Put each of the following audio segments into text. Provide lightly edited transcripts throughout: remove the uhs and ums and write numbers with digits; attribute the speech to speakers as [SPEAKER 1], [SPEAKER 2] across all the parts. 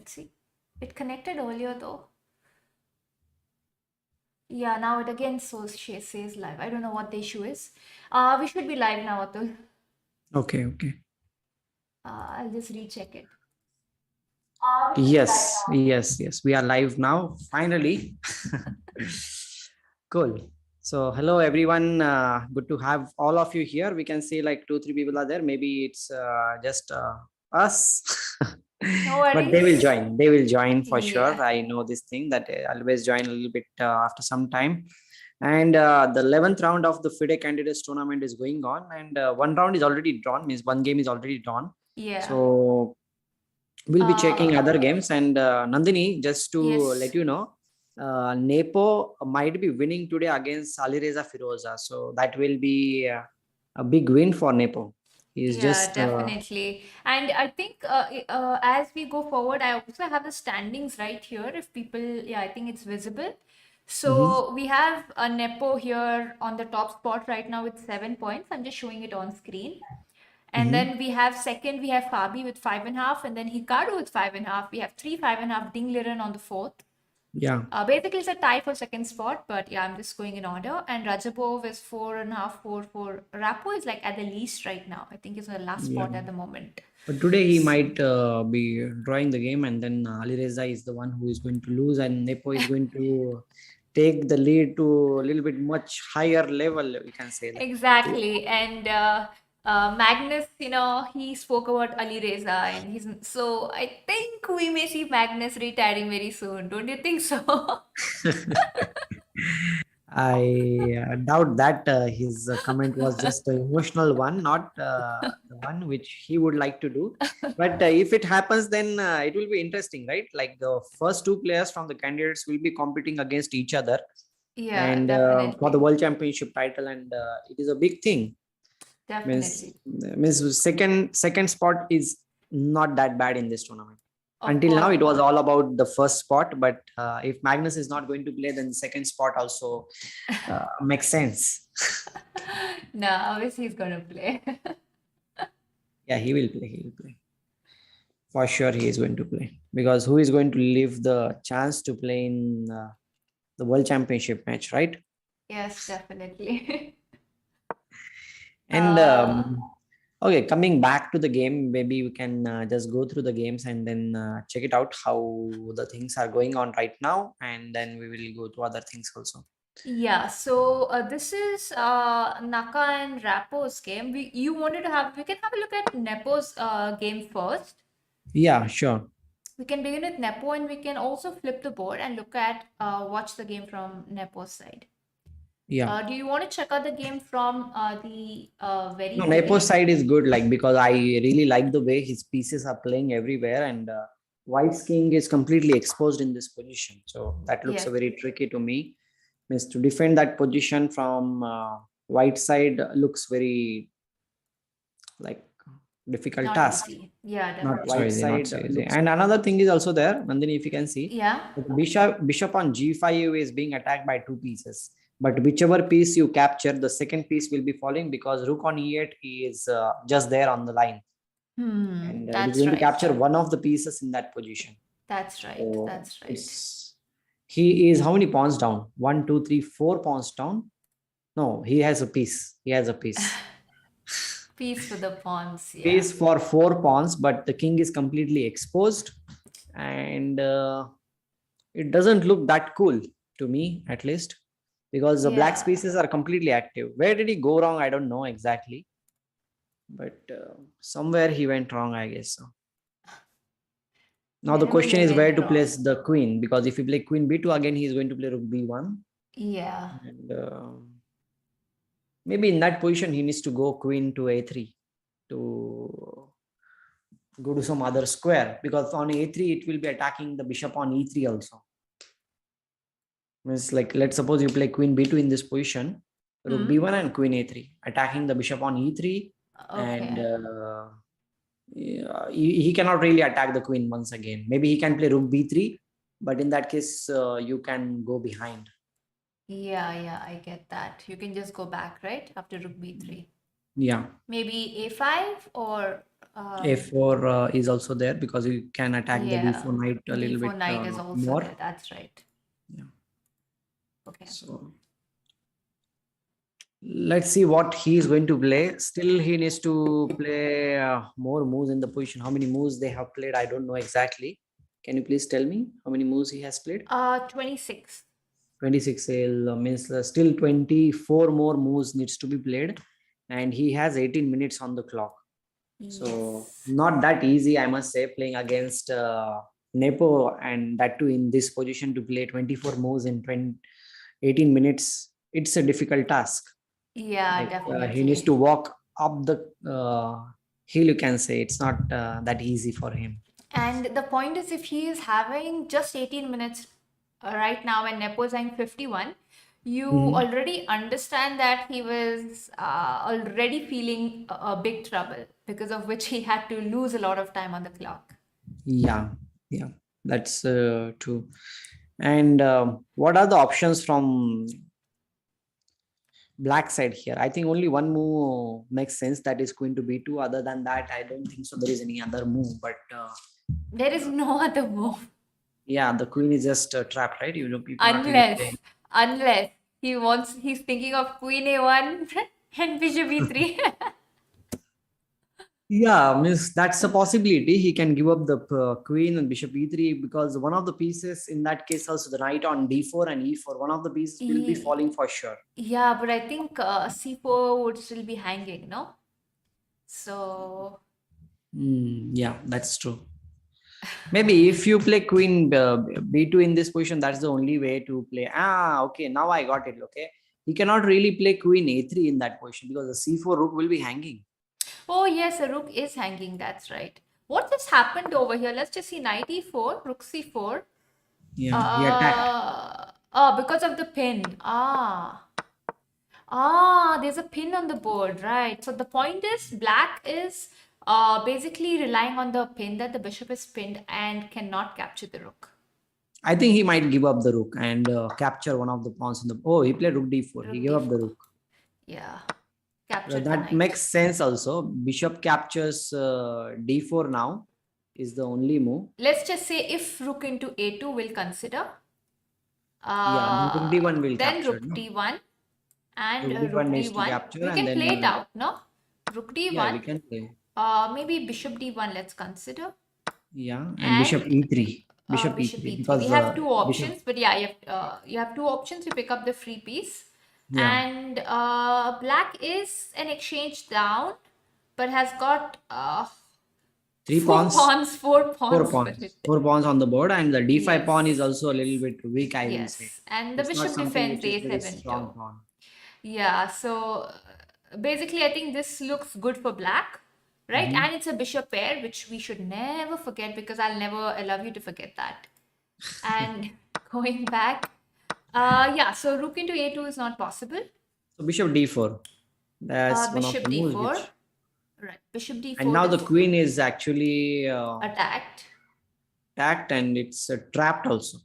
[SPEAKER 1] Let's see. It connected earlier though. Yeah, now it again says live. I don't know what the issue is. We should be live now, Atul.
[SPEAKER 2] Okay, okay.
[SPEAKER 1] I'll just recheck it.
[SPEAKER 2] Yes, yes, yes. We are live now, finally. Cool. So, hello everyone. Good to have all of you here. We can see like 2, 3 people are there. Maybe it's just us.
[SPEAKER 1] No
[SPEAKER 2] But they will
[SPEAKER 1] worries.
[SPEAKER 2] join. They will join for
[SPEAKER 1] Yeah.
[SPEAKER 2] sure. I know this thing that I always join a little bit after some time. And the 11th round of the FIDE candidates tournament is going on, and one round is already drawn, means one game is already drawn.
[SPEAKER 1] Yeah.
[SPEAKER 2] So we'll be checking
[SPEAKER 1] Uh,
[SPEAKER 2] other games. And Nandhini, just to let
[SPEAKER 1] yes.
[SPEAKER 2] you know, Nepo might be winning today against Alireza Firouzja. So that will be a big win for Nepo. He's
[SPEAKER 1] Yeah,
[SPEAKER 2] just
[SPEAKER 1] definitely. And I think as we go forward, I also have the standings right here. If people, yeah, I think it's visible.
[SPEAKER 2] mhm.
[SPEAKER 1] So we have a Nepo here on the top spot right now with 7 points. I'm just showing it on screen. And
[SPEAKER 2] Mhm.
[SPEAKER 1] then we have second, we have Fabi with 5.5, and then Hikaru with 5.5. We have three 5.5, Ding Liren on the fourth.
[SPEAKER 2] Yeah.
[SPEAKER 1] Basically, it's a tie for second spot, but yeah, I'm just going in order. And Radjabov is 4.5, 4. Rapport is like at the least right now. I think it's on the last
[SPEAKER 2] Yeah.
[SPEAKER 1] spot at the moment.
[SPEAKER 2] But today he might be drawing the game, and then Alireza is the one who is going to lose, and Nepo is going to take the lead to a little bit much higher level, we can say. Like,
[SPEAKER 1] Exactly. And Magnus, he spoke about Alireza, and he's so I think we may see Magnus retiring very soon. Don't you think so?
[SPEAKER 2] I doubt that his comment was just an emotional one, not the one which he would like to do. But if it happens, then it will be interesting, right? Like the first two players from the candidates will be competing against each other,
[SPEAKER 1] Yeah,
[SPEAKER 2] and for the
[SPEAKER 1] definitely.
[SPEAKER 2] world championship title, and it is a big thing. Means
[SPEAKER 1] Definitely.
[SPEAKER 2] means second spot is not that bad in this tournament.
[SPEAKER 1] Of
[SPEAKER 2] Until now,
[SPEAKER 1] course
[SPEAKER 2] it was
[SPEAKER 1] not.
[SPEAKER 2] all about the first spot. But if Magnus is not going to play, then the second spot also makes sense.
[SPEAKER 1] No, obviously he's gonna play.
[SPEAKER 2] Yeah, he will play. He will play for sure. He is going to play because who is going to leave the chance to play in the world championship match, right?
[SPEAKER 1] Yes, definitely.
[SPEAKER 2] And
[SPEAKER 1] Uh,
[SPEAKER 2] okay, coming back to the game, maybe we can just go through the games and then check it out how the things are going on right now, and then we will go to other things also.
[SPEAKER 1] yeah, so this is Naka and Rappo's game. We can have a look at Nepo's game first.
[SPEAKER 2] Yeah, sure.
[SPEAKER 1] We can begin with Nepo and we can also flip the board and look at watch the game from Nepo's side.
[SPEAKER 2] Yeah.
[SPEAKER 1] Do you want to check out the game from the very
[SPEAKER 2] No, Nepo's
[SPEAKER 1] beginning?
[SPEAKER 2] side is good, like because I really like the way his pieces are playing everywhere, and White's king is completely exposed in this position. So that looks
[SPEAKER 1] Yes,
[SPEAKER 2] very tricky to me. Means to defend that position from White side looks very like difficult
[SPEAKER 1] not
[SPEAKER 2] task.
[SPEAKER 1] easy. Yeah,
[SPEAKER 2] Not so
[SPEAKER 1] definitely.
[SPEAKER 2] easy, not so easy. And another thing is also there, Nandini, if you can see,
[SPEAKER 1] Yeah.
[SPEAKER 2] the bishop on g5 is being attacked by two pieces. But whichever piece you capture, the second piece will be falling because rook on e8 is just there on the line, and it is
[SPEAKER 1] That's
[SPEAKER 2] going to
[SPEAKER 1] right.
[SPEAKER 2] capture one of the pieces in that position.
[SPEAKER 1] That's right.
[SPEAKER 2] So
[SPEAKER 1] That's right.
[SPEAKER 2] it's he is how many pawns down? 1, 2, 3, 4 pawns down. No, he has a piece. He has a piece.
[SPEAKER 1] Piece for the pawns. Yeah.
[SPEAKER 2] Piece for 4 pawns, but the king is completely exposed, and it doesn't look that cool to me, at least, because the black
[SPEAKER 1] Yeah.
[SPEAKER 2] spaces are completely active. Where did he go wrong? I don't know exactly, but somewhere he went wrong, I guess so. Now the
[SPEAKER 1] Wherever
[SPEAKER 2] question
[SPEAKER 1] he
[SPEAKER 2] is where
[SPEAKER 1] went
[SPEAKER 2] to place
[SPEAKER 1] wrong.
[SPEAKER 2] the queen, because if you play queen b2 again, he is going to play rook b1,
[SPEAKER 1] Yeah.
[SPEAKER 2] and maybe in that position he needs to go queen to a3 to go to some other square, because on a3 it will be attacking the bishop on e3 also. It's like, let's suppose you play queen b2 in this position, rook
[SPEAKER 1] Hmm.
[SPEAKER 2] b1 and queen a3, attacking the bishop on e3, and
[SPEAKER 1] Okay.
[SPEAKER 2] yeah, he cannot really attack the queen once again. Maybe he can play rook b3, but in that case, you can go behind.
[SPEAKER 1] Yeah, yeah, I get that. You can just go back, right? After rook b3.
[SPEAKER 2] Yeah.
[SPEAKER 1] Maybe a5 or
[SPEAKER 2] A4 is also there because you can attack the
[SPEAKER 1] yeah,
[SPEAKER 2] d4 knight a little
[SPEAKER 1] d4
[SPEAKER 2] bit
[SPEAKER 1] knight is also
[SPEAKER 2] more.
[SPEAKER 1] there. That's right.
[SPEAKER 2] Yeah.
[SPEAKER 1] Okay.
[SPEAKER 2] So let's see what he is going to play. Still, he needs to play more moves in the position. How many moves they have played, I don't know exactly. Can you please tell me how many moves he has played?
[SPEAKER 1] 26.
[SPEAKER 2] 26 means still 24 more moves needs to be played, and he has 18 minutes on the clock. So
[SPEAKER 1] Yes.
[SPEAKER 2] not that easy, I must say, playing against Nepo, and that too in this position to play 24 moves in 18 minutes. It's a difficult task.
[SPEAKER 1] Yeah,
[SPEAKER 2] Like he needs
[SPEAKER 1] definitely.
[SPEAKER 2] to walk up the hill. You can say it's not that easy for him.
[SPEAKER 1] And the point is, if he is having just 18 minutes right now and Nepo is having 51, you
[SPEAKER 2] Mhm.
[SPEAKER 1] already understand that he was already feeling a big trouble, because of which he had to lose a lot of time on the clock.
[SPEAKER 2] Yeah, yeah, that's true. And what are the options from black side here? I think only one move makes sense, that is queen to b2. Other than that, I don't think so there is any other move. But
[SPEAKER 1] There is no other move
[SPEAKER 2] yeah, the queen is just trapped, right? You cannot really play.
[SPEAKER 1] unless he's thinking of queen a1 and bishop e3.
[SPEAKER 2] Yeah, means that's a possibility. He can give up the queen and bishop e3, because one of the pieces in that case also the knight on d4 and e4. One of the pieces will be
[SPEAKER 1] E-
[SPEAKER 2] falling for sure.
[SPEAKER 1] yeah, but I think c4 would still be hanging, no? So
[SPEAKER 2] Yeah, that's true. Maybe if you play queen b2 in this position, that's the only way to play. Okay, now I got it. Okay, he cannot really play queen a3 in that position because the c4 rook will be hanging.
[SPEAKER 1] oh yes, a rook is hanging. That's right. What just happened over here? Let's just see knight e4, rook c4.
[SPEAKER 2] Yeah, he attacked.
[SPEAKER 1] Because of the pin. There's a pin on the board, right? So the point is, black is basically relying on the pin, that the bishop is pinned and cannot capture the rook.
[SPEAKER 2] I think he might give up the rook and capture one of the pawns in the. Oh, he played rook d4. He
[SPEAKER 1] Rook
[SPEAKER 2] gave up the
[SPEAKER 1] d4.
[SPEAKER 2] rook.
[SPEAKER 1] Yeah, captured the
[SPEAKER 2] That
[SPEAKER 1] knight.
[SPEAKER 2] makes sense also. Bishop captures d4 now is the only move.
[SPEAKER 1] Let's just say if rook into a2 will consider,
[SPEAKER 2] Yeah, then rook d1 will
[SPEAKER 1] then
[SPEAKER 2] capture.
[SPEAKER 1] rook
[SPEAKER 2] No,
[SPEAKER 1] d1 and
[SPEAKER 2] rook d1
[SPEAKER 1] rook
[SPEAKER 2] needs to
[SPEAKER 1] d1.
[SPEAKER 2] capture,
[SPEAKER 1] We
[SPEAKER 2] and
[SPEAKER 1] can play it
[SPEAKER 2] then
[SPEAKER 1] out, no? Rook
[SPEAKER 2] yeah,
[SPEAKER 1] d1,
[SPEAKER 2] we can play.
[SPEAKER 1] maybe bishop d1, let's consider.
[SPEAKER 2] Yeah, and bishop
[SPEAKER 1] And
[SPEAKER 2] e3. Bishop
[SPEAKER 1] bishop
[SPEAKER 2] e3
[SPEAKER 1] e3. We
[SPEAKER 2] because
[SPEAKER 1] have two
[SPEAKER 2] bishop.
[SPEAKER 1] options, but yeah, you have two options to pick up the free piece.
[SPEAKER 2] Yeah,
[SPEAKER 1] And black is an exchange down, but has got
[SPEAKER 2] three pawns,
[SPEAKER 1] four pawns for it.
[SPEAKER 2] 4 pawns on the board, and the d5 pawn is
[SPEAKER 1] Yes.
[SPEAKER 2] also a little bit weak, I will say.
[SPEAKER 1] Yes. And the
[SPEAKER 2] It's not
[SPEAKER 1] bishop
[SPEAKER 2] something
[SPEAKER 1] defends
[SPEAKER 2] which is very
[SPEAKER 1] a7
[SPEAKER 2] strong
[SPEAKER 1] too.
[SPEAKER 2] pawn.
[SPEAKER 1] Yeah, so basically, I think this looks good for black, right?
[SPEAKER 2] Mhm.
[SPEAKER 1] And it's a bishop pair, which we should never forget, because I'll never allow you to forget that. And going back, yeah, so rook into a2 is not possible.
[SPEAKER 2] So bishop d4. That's one of
[SPEAKER 1] Bishop
[SPEAKER 2] the moves
[SPEAKER 1] d4,
[SPEAKER 2] which.
[SPEAKER 1] right? Bishop
[SPEAKER 2] And
[SPEAKER 1] d4
[SPEAKER 2] now the
[SPEAKER 1] is
[SPEAKER 2] queen is actually
[SPEAKER 1] attacked.
[SPEAKER 2] attacked, and it's trapped also.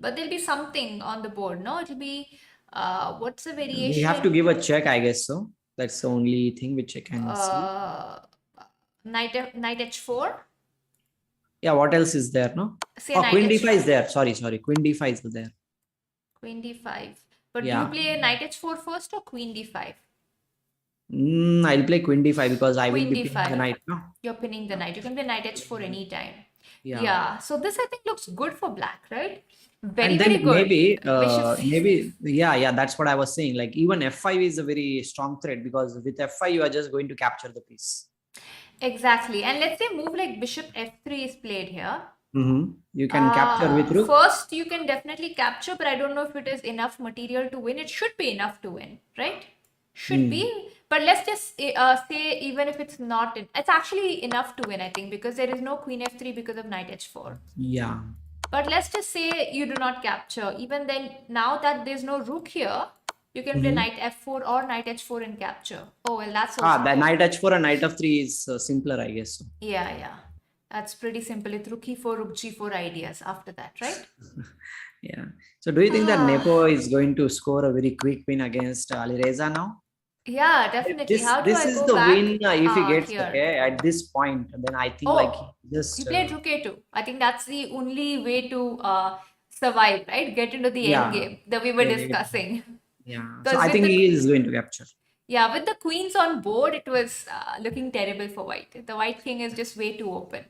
[SPEAKER 1] But there'll be something on the board, no? It'll be, what's the
[SPEAKER 2] We have to
[SPEAKER 1] variation?
[SPEAKER 2] give a check, I guess so. That's the only thing which I can see.
[SPEAKER 1] Uh, knight h4.
[SPEAKER 2] Yeah, what else is there? No.
[SPEAKER 1] Say
[SPEAKER 2] Oh,
[SPEAKER 1] knight
[SPEAKER 2] queen d5 is
[SPEAKER 1] h4.
[SPEAKER 2] there. Sorry. Queen d5 is there.
[SPEAKER 1] Queen d5. But do you
[SPEAKER 2] Yeah.
[SPEAKER 1] play knight h4 first or queen d5?
[SPEAKER 2] I'll play queen d5 because I will
[SPEAKER 1] Queen
[SPEAKER 2] be pinning the
[SPEAKER 1] d5.
[SPEAKER 2] knight. No.
[SPEAKER 1] You're pinning the knight. You can play knight h4 anytime.
[SPEAKER 2] Yeah.
[SPEAKER 1] Yeah, so this I think looks good for black, right? Very,
[SPEAKER 2] And then
[SPEAKER 1] very good. Bishop c6.
[SPEAKER 2] yeah, that's what I was saying. Like even f5 is a very strong threat because with f5 you are just going to capture the piece.
[SPEAKER 1] Exactly. And let's say move like bishop f3 is played here.
[SPEAKER 2] You can capture with rook.
[SPEAKER 1] First, you can definitely capture, but I don't know if it is enough material to win. It should be enough to win, right? Should be. But let's just say, even if it's not, it's actually enough to win, I think, because there is no queen f3 because of knight h4.
[SPEAKER 2] Yeah.
[SPEAKER 1] But let's just say you do not capture. Even then, now that there's no rook here, you can play knight f4 or knight h4 and capture. Oh, well, that's also
[SPEAKER 2] The
[SPEAKER 1] good.
[SPEAKER 2] knight h4 and knight f3 is simpler, I guess. So.
[SPEAKER 1] Yeah. That's pretty simple. It's rook e4, rook g4 ideas after that, right?
[SPEAKER 2] Yeah. So do you think that Nepo is going to score a very quick win against Alireza now?
[SPEAKER 1] Yeah, definitely.
[SPEAKER 2] This
[SPEAKER 1] How do
[SPEAKER 2] this
[SPEAKER 1] I
[SPEAKER 2] is
[SPEAKER 1] go
[SPEAKER 2] the
[SPEAKER 1] back?
[SPEAKER 2] win if he gets,
[SPEAKER 1] Here.
[SPEAKER 2] okay, at this point, then I think like he
[SPEAKER 1] Oh, he
[SPEAKER 2] just
[SPEAKER 1] played Rook A2. I think that's the only way to survive, right? Get into the end
[SPEAKER 2] yeah,
[SPEAKER 1] game that we were
[SPEAKER 2] yeah, yeah.
[SPEAKER 1] discussing.
[SPEAKER 2] Yeah. So
[SPEAKER 1] Because
[SPEAKER 2] I
[SPEAKER 1] with
[SPEAKER 2] think
[SPEAKER 1] the
[SPEAKER 2] he is going to capture.
[SPEAKER 1] yeah, with the queens on board, it was looking terrible for white. The white king is just way too open.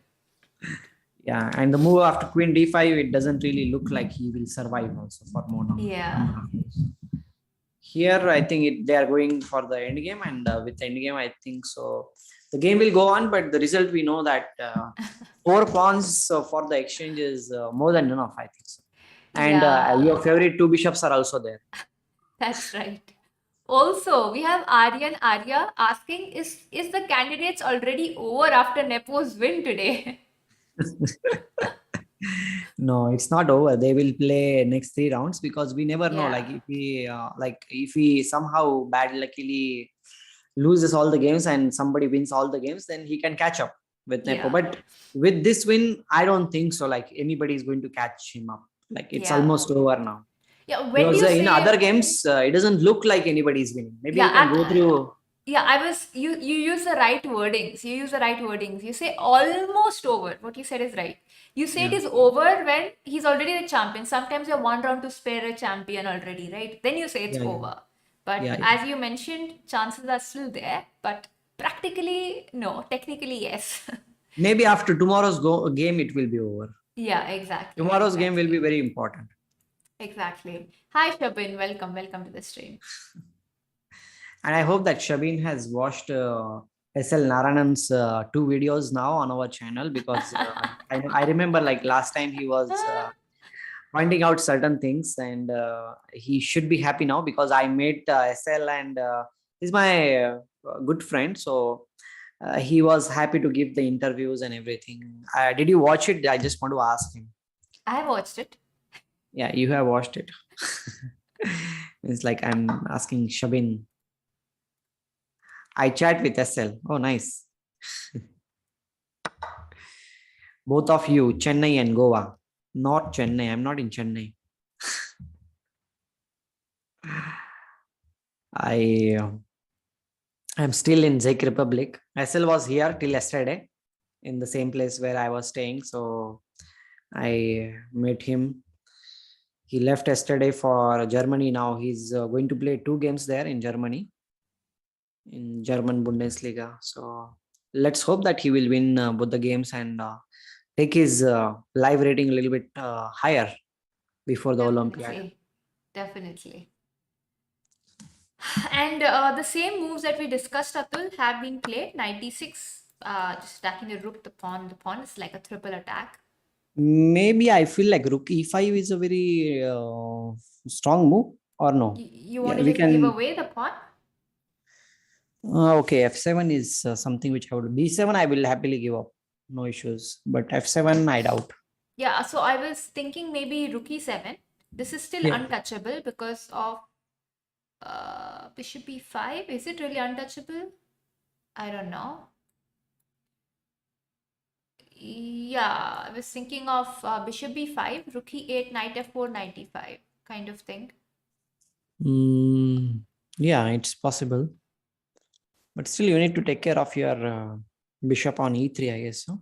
[SPEAKER 2] Yeah, and the move after Queen D5, it doesn't really look like he will survive also for more
[SPEAKER 1] Yeah,
[SPEAKER 2] number of moves. Here, I think they are going for the end game, and with the end game, I think so. The game will go on, but the result we know that four pawns for the exchange is more than enough, I think so. And
[SPEAKER 1] yeah,
[SPEAKER 2] your favorite two bishops are also there.
[SPEAKER 1] that's right. Also, we have Aryan Arya asking, is the candidates already over after Nepo's win today?
[SPEAKER 2] No, it's not over. They will play next three rounds because we never know.
[SPEAKER 1] Yeah,
[SPEAKER 2] Like if he somehow bad luckily loses all the games and somebody wins all the games, then he can catch up with Nepo.
[SPEAKER 1] yeah,
[SPEAKER 2] But with this win, I don't think so. Like anybody is going to catch him up. Like it's
[SPEAKER 1] yeah.
[SPEAKER 2] almost over now
[SPEAKER 1] Yeah, when do
[SPEAKER 2] because
[SPEAKER 1] you
[SPEAKER 2] in other
[SPEAKER 1] say
[SPEAKER 2] games it doesn't look like anybody is winning. Maybe
[SPEAKER 1] yeah,
[SPEAKER 2] you can go through.
[SPEAKER 1] yeah, I was you use the right wordings. You use the right wordings. You say almost over. What you said is right. You say it
[SPEAKER 2] Yeah,
[SPEAKER 1] is over when he's already the champion. Sometimes you're one round to spare a champion already, right? Then you say it's
[SPEAKER 2] yeah, yeah,
[SPEAKER 1] over. But
[SPEAKER 2] yeah, yeah.
[SPEAKER 1] as you mentioned, chances are still there, but practically no, technically yes.
[SPEAKER 2] Maybe after tomorrow's game, it will be over.
[SPEAKER 1] Yeah, exactly,
[SPEAKER 2] Tomorrow's game will be
[SPEAKER 1] exactly.
[SPEAKER 2] very important.
[SPEAKER 1] Exactly. Hi Shabin, welcome to the stream.
[SPEAKER 2] And I hope that Shabin has watched SL Naranan's two videos now on our channel because I remember like last time he was pointing out certain things and he should be happy now because I met SL and he's my good friend. So he was happy to give the interviews and everything. Did you watch it? I just want to ask him.
[SPEAKER 1] I watched it.
[SPEAKER 2] Yeah, you have watched it. It's like I'm asking Shabin. I chat with SL. Oh, nice. Both of you, Chennai and Goa. Not Chennai. I'm not in Chennai. I am still in Czech Republic. SL was here till yesterday in the same place where I was staying. So I met him. He left yesterday for Germany. Now he's going to play two games there in Germany, in German Bundesliga. So let's hope that he will win both the games and take his live rating a little bit higher before the Olympiad.
[SPEAKER 1] Definitely. Definitely. And the same moves that we discussed, Atul, have been played. 96, just attacking the rook, the pawn. The pawn is like a triple attack.
[SPEAKER 2] Maybe I feel like rook e5 is a very strong move or no?
[SPEAKER 1] You want
[SPEAKER 2] Yeah,
[SPEAKER 1] to
[SPEAKER 2] we
[SPEAKER 1] just give
[SPEAKER 2] can.
[SPEAKER 1] away the pawn?
[SPEAKER 2] Okay, f7 is something which I would. b7 I will happily give up, no issues. But f7 I doubt.
[SPEAKER 1] Yeah, so I was thinking maybe rook e7. This is still
[SPEAKER 2] Yeah.
[SPEAKER 1] untouchable because of bishop e5. Is it really untouchable? I don't know. Yeah, I was thinking of bishop b5, rook e8, knight f4, knight e5 kind of thing.
[SPEAKER 2] Yeah, it's possible. But still, you need to take care of your bishop on e3, I guess. So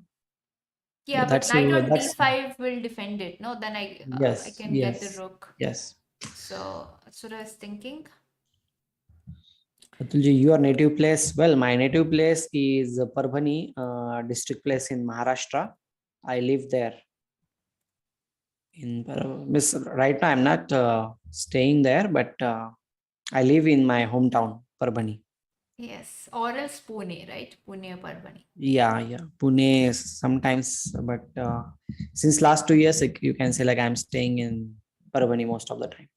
[SPEAKER 1] Yeah, but
[SPEAKER 2] that's
[SPEAKER 1] knight on
[SPEAKER 2] that's
[SPEAKER 1] d5 will defend it. No, then I
[SPEAKER 2] yes,
[SPEAKER 1] can get the
[SPEAKER 2] yes,
[SPEAKER 1] rook.
[SPEAKER 2] yes.
[SPEAKER 1] So that's what I was thinking.
[SPEAKER 2] Atulji, your native place? Well, my native place is Parbhani, district place in Maharashtra. I live there. Miss, right now, I'm not staying there, but I live in my hometown, Parbhani.
[SPEAKER 1] Yes, or else Pune, right? Pune or Parbhani.
[SPEAKER 2] Yeah. Pune sometimes, but since last 2 years, like, you can say like I'm staying in Parbhani most of the time.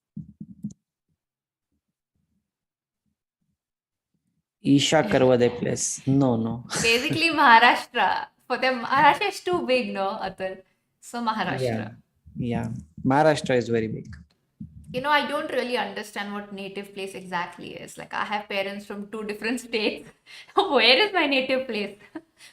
[SPEAKER 2] Isha Karwade place. No.
[SPEAKER 1] Basically, Maharashtra. For them, Maharashtra is too big, no, Atul. So
[SPEAKER 2] Yeah.
[SPEAKER 1] Maharashtra.
[SPEAKER 2] Yeah. Maharashtra is very big.
[SPEAKER 1] You know, I don't really understand what native place exactly is. Like, I have parents from two different states. Where is my native place?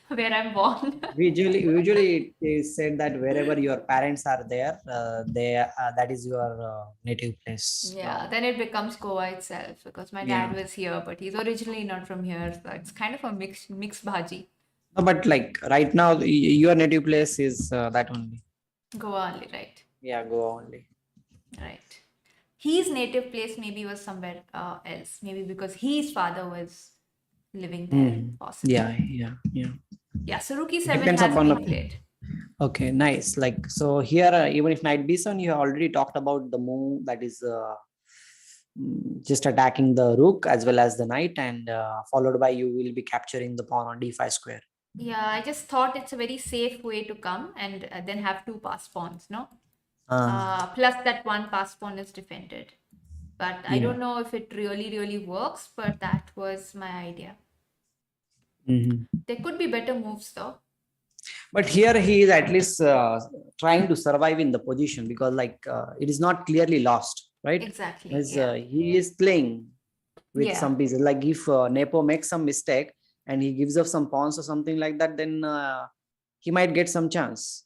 [SPEAKER 1] where I'm born.
[SPEAKER 2] Usually it is said that wherever your parents are there, that is your native place.
[SPEAKER 1] Yeah, then it becomes Goa itself because my
[SPEAKER 2] Yeah.
[SPEAKER 1] dad was here, but he's originally not from here, so it's kind of a mixed bhaji.
[SPEAKER 2] No, but like right now, your native place is that only.
[SPEAKER 1] Goa only, right?
[SPEAKER 2] Yeah, Goa only.
[SPEAKER 1] Right. His native place maybe was somewhere else, maybe because his father was living there, possibly.
[SPEAKER 2] Yeah.
[SPEAKER 1] Yeah, so Rookie 7
[SPEAKER 2] Depends
[SPEAKER 1] has
[SPEAKER 2] upon
[SPEAKER 1] been played.
[SPEAKER 2] Okay, nice. Like so here, even if knight b7, you have already talked about the move that is just attacking the rook as well as the knight, and followed by you will be capturing the pawn on d5 square.
[SPEAKER 1] Yeah, I just thought it's a very safe way to come and then have two passed pawns, no? Plus that one passed pawn is defended. But I
[SPEAKER 2] Yeah.
[SPEAKER 1] don't know if it really works, but that was my idea.
[SPEAKER 2] Mhm.
[SPEAKER 1] There could be better moves though.
[SPEAKER 2] But here he is at least trying to survive in the position, because like it is not clearly lost, right?
[SPEAKER 1] Exactly.
[SPEAKER 2] As
[SPEAKER 1] Yeah.
[SPEAKER 2] he is playing with
[SPEAKER 1] Yeah.
[SPEAKER 2] some pieces. Like if Nepo makes some mistake and he gives up some pawns or something like that, then he might get some chance.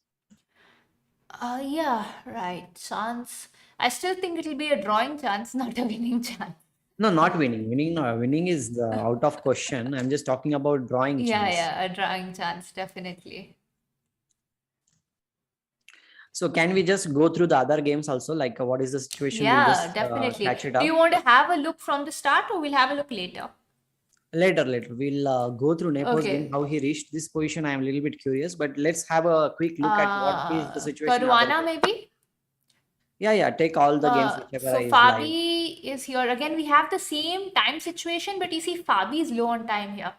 [SPEAKER 1] Yeah, right. Chance. I still think it'll be a drawing chance, not a winning chance.
[SPEAKER 2] No, not winning. Winning is out of question. I'm just talking about drawing chance.
[SPEAKER 1] Yeah, a drawing chance, definitely.
[SPEAKER 2] So can we just go through the other games also? Like what is the situation? We'll
[SPEAKER 1] Yeah,
[SPEAKER 2] just
[SPEAKER 1] definitely.
[SPEAKER 2] catch it
[SPEAKER 1] Do
[SPEAKER 2] up.
[SPEAKER 1] you want to have a look from the start or we'll have a look later?
[SPEAKER 2] Later. We'll go through Nepo's game,
[SPEAKER 1] Okay.
[SPEAKER 2] how he reached this position. I am a little bit curious, but let's have a quick look at what is the situation.
[SPEAKER 1] Caruana maybe?
[SPEAKER 2] Yeah. Take all the games whichever
[SPEAKER 1] So
[SPEAKER 2] is live.
[SPEAKER 1] Fabi is here. Again, we have the same time situation, but you see Fabi is low on time here.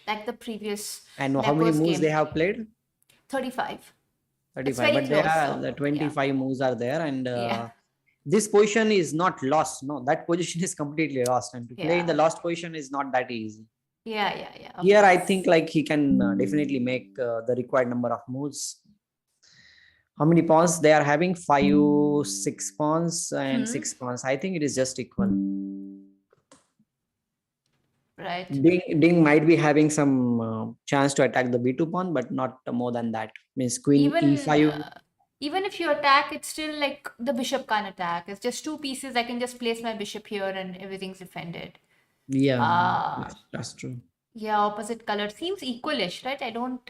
[SPEAKER 1] Like the previous
[SPEAKER 2] And how many
[SPEAKER 1] Nepo's
[SPEAKER 2] moves
[SPEAKER 1] game.
[SPEAKER 2] they have played?
[SPEAKER 1] 35.
[SPEAKER 2] 35. But there
[SPEAKER 1] close,
[SPEAKER 2] are
[SPEAKER 1] so,
[SPEAKER 2] the 25 moves are there, and
[SPEAKER 1] Yeah.
[SPEAKER 2] this position is not lost. No, that position is completely lost, and to play in the
[SPEAKER 1] Yeah.
[SPEAKER 2] lost position is not that easy.
[SPEAKER 1] Yeah.
[SPEAKER 2] Here, I
[SPEAKER 1] Okay.
[SPEAKER 2] think like he can definitely make the required number of moves. How many pawns they are having? 5, 6 pawns and 6 pawns. I think it is just equal.
[SPEAKER 1] Right.
[SPEAKER 2] Ding might be having some chance to attack the b2 pawn, but not more than that. Means queen
[SPEAKER 1] Even
[SPEAKER 2] e5.
[SPEAKER 1] even if you attack, it's still like the bishop can't attack. It's just two pieces. I can just place my bishop here and everything's defended.
[SPEAKER 2] Yeah, that's true.
[SPEAKER 1] Yeah, opposite color seems equalish, right? I don't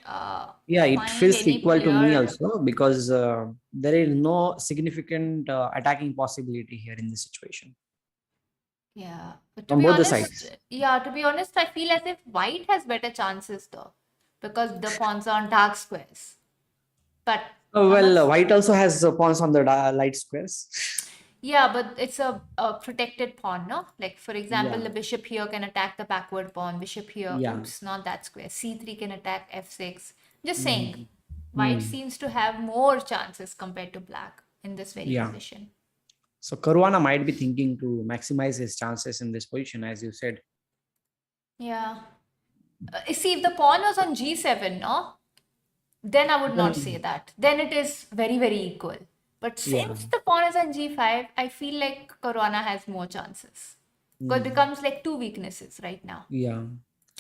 [SPEAKER 2] Yeah, it
[SPEAKER 1] find
[SPEAKER 2] feels
[SPEAKER 1] any
[SPEAKER 2] equal to me
[SPEAKER 1] clear.
[SPEAKER 2] also, because there is no significant attacking possibility here in this situation.
[SPEAKER 1] Yeah, but to
[SPEAKER 2] From
[SPEAKER 1] be
[SPEAKER 2] both the
[SPEAKER 1] honest,
[SPEAKER 2] sides.
[SPEAKER 1] I feel as if white has better chances though, because the pawns are on dark squares. But
[SPEAKER 2] White also has pawns on the light squares.
[SPEAKER 1] yeah, but it's a protected pawn, no? Like for example,
[SPEAKER 2] Yeah.
[SPEAKER 1] the bishop here can attack the backward pawn. Bishop here,
[SPEAKER 2] Yeah.
[SPEAKER 1] oops, not that square. C3 can attack f6. Just
[SPEAKER 2] Mm.
[SPEAKER 1] saying, white seems to have more chances compared to black in this very
[SPEAKER 2] Yeah.
[SPEAKER 1] position.
[SPEAKER 2] So Caruana might be thinking to maximize his chances in this position, as you said.
[SPEAKER 1] Yeah. See, if the pawn was on g7, no, then I would not say that. Then it is very equal. But since the pawn is on g5, I feel like Caruana has more chances. Because it becomes like two weaknesses right now.
[SPEAKER 2] Yeah.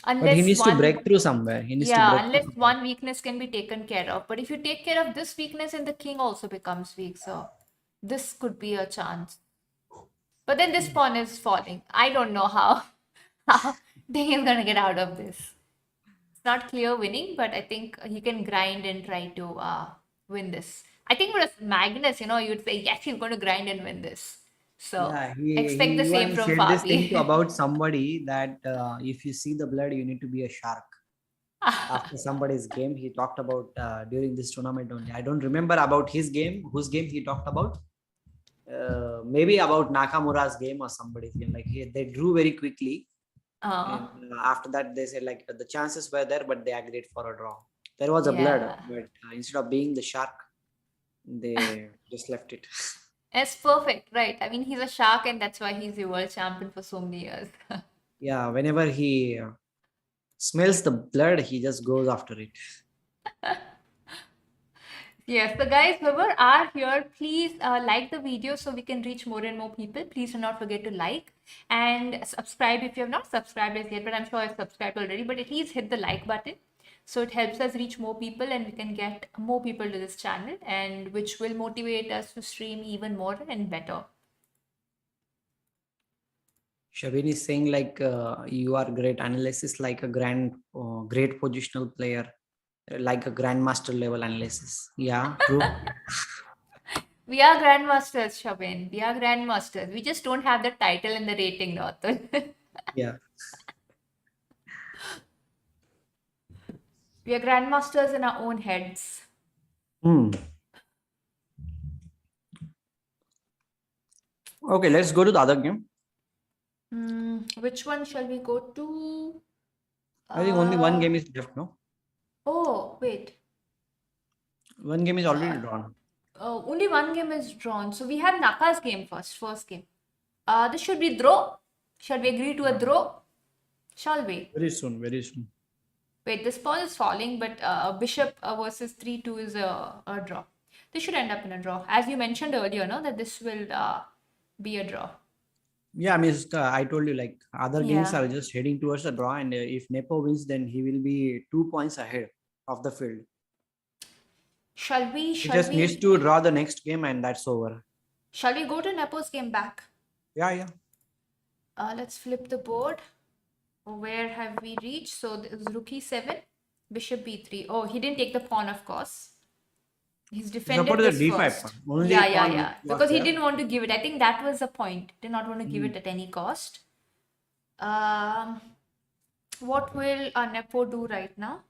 [SPEAKER 1] Unless
[SPEAKER 2] But he needs
[SPEAKER 1] one,
[SPEAKER 2] to break through somewhere. He needs to
[SPEAKER 1] yeah,
[SPEAKER 2] break
[SPEAKER 1] unless
[SPEAKER 2] through.
[SPEAKER 1] one weakness can be taken care of. But if you take care of this weakness, and the king also becomes weak, so this could be a chance. But then this pawn is falling. I don't know how Ding is gonna get out of this. It's not clear winning, but I think he can grind and try to win this. I think for Magnus, you'd say yes, he's going to grind and win this. So
[SPEAKER 2] Yeah,
[SPEAKER 1] expect
[SPEAKER 2] he
[SPEAKER 1] the same
[SPEAKER 2] even
[SPEAKER 1] from
[SPEAKER 2] said this thing
[SPEAKER 1] Fabi.
[SPEAKER 2] about somebody that if you see the blood, you need to be a shark. After somebody's game, he talked about during this tournament only. I don't remember about his game, whose game he talked about. Maybe about Nakamura's game or somebody's game. Like they drew very quickly. And after that, they said like the chances were there, but they agreed for a draw. There was a blood, but instead of being the shark, they just left it.
[SPEAKER 1] It's perfect, right? I mean, he's a shark, and that's why he's the world champion for so many years.
[SPEAKER 2] Yeah, whenever he smells the blood, he just goes after it.
[SPEAKER 1] Yes, so guys, whoever are here, please like the video so we can reach more and more people. Please do not forget to like and subscribe if you have not subscribed as yet, but I'm sure I've subscribed already. But at least hit the like button. So it helps us reach more people and we can get more people to this channel, and which will motivate us to stream even more and better.
[SPEAKER 2] Shabin is saying like you are great analysis, like a great positional player, like a grandmaster level analysis. Yeah, true.
[SPEAKER 1] We are grandmasters, Shabin. We are grandmasters. We just don't have the title and the rating, no, Atul.
[SPEAKER 2] Yeah.
[SPEAKER 1] We are grandmasters in our own heads.
[SPEAKER 2] Hmm. Okay, let's go to the other game.
[SPEAKER 1] Which one shall we go to?
[SPEAKER 2] I think only one game is left, no?
[SPEAKER 1] Oh, wait.
[SPEAKER 2] One game is already drawn.
[SPEAKER 1] Only one game is drawn. So we have Naka's game first game. This should be draw. Shall we agree to a draw? Shall we?
[SPEAKER 2] Very soon, very soon.
[SPEAKER 1] Wait, this pawn is falling, but bishop versus 3-2 is a draw. This should end up in a draw. As you mentioned earlier, no, that this will be a draw.
[SPEAKER 2] Yeah, I mean, I told you like other games
[SPEAKER 1] Yeah.
[SPEAKER 2] are just heading towards a draw, and if Nepo wins, then he will be 2 points ahead of the field.
[SPEAKER 1] Shall we?
[SPEAKER 2] He just needs to draw the next game, and that's over.
[SPEAKER 1] Shall we go to Nepo's game back?
[SPEAKER 2] Yeah, yeah.
[SPEAKER 1] Let's flip the board. Where have we reached? So this is rook e7, bishop b3. Oh, he didn't take the pawn, of course. He's defended
[SPEAKER 2] Supported
[SPEAKER 1] this
[SPEAKER 2] the d5
[SPEAKER 1] first.
[SPEAKER 2] pawn. Only
[SPEAKER 1] Yeah,
[SPEAKER 2] pawn
[SPEAKER 1] yeah.
[SPEAKER 2] was
[SPEAKER 1] Because he
[SPEAKER 2] there.
[SPEAKER 1] didn't want to give it. I think that was the point. Did not want to give it at any cost. What will Nepo do right now?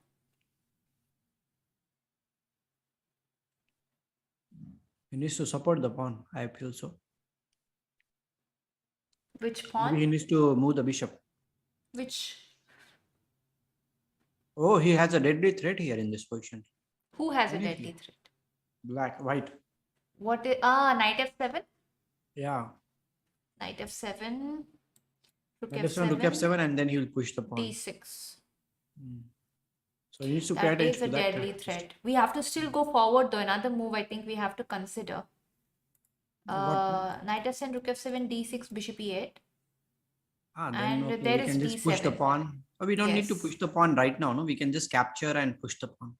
[SPEAKER 2] He needs to support the pawn. I feel so.
[SPEAKER 1] Which
[SPEAKER 2] Maybe
[SPEAKER 1] pawn?
[SPEAKER 2] he needs to move the bishop.
[SPEAKER 1] Which?
[SPEAKER 2] Oh, he has a deadly threat here in this position.
[SPEAKER 1] Who has a
[SPEAKER 2] What is
[SPEAKER 1] deadly
[SPEAKER 2] he?
[SPEAKER 1] threat?
[SPEAKER 2] Black, white.
[SPEAKER 1] What is knight f7?
[SPEAKER 2] Yeah.
[SPEAKER 1] Knight f7. Rook
[SPEAKER 2] Knight f7, rook
[SPEAKER 1] f7.
[SPEAKER 2] f7, and then he will push the pawn.
[SPEAKER 1] d6.
[SPEAKER 2] So he needs to pay
[SPEAKER 1] That is
[SPEAKER 2] attention
[SPEAKER 1] a
[SPEAKER 2] to that.
[SPEAKER 1] deadly threat. We have to still go forward though. Another move I think we have to consider. Knight f7, rook f7, d6, bishop e8.
[SPEAKER 2] Then
[SPEAKER 1] And
[SPEAKER 2] okay,
[SPEAKER 1] there
[SPEAKER 2] we
[SPEAKER 1] is
[SPEAKER 2] can just push the
[SPEAKER 1] d7.
[SPEAKER 2] pawn. Oh, we don't need to
[SPEAKER 1] Yes.
[SPEAKER 2] push the pawn right now. No, we can just capture and push the pawn.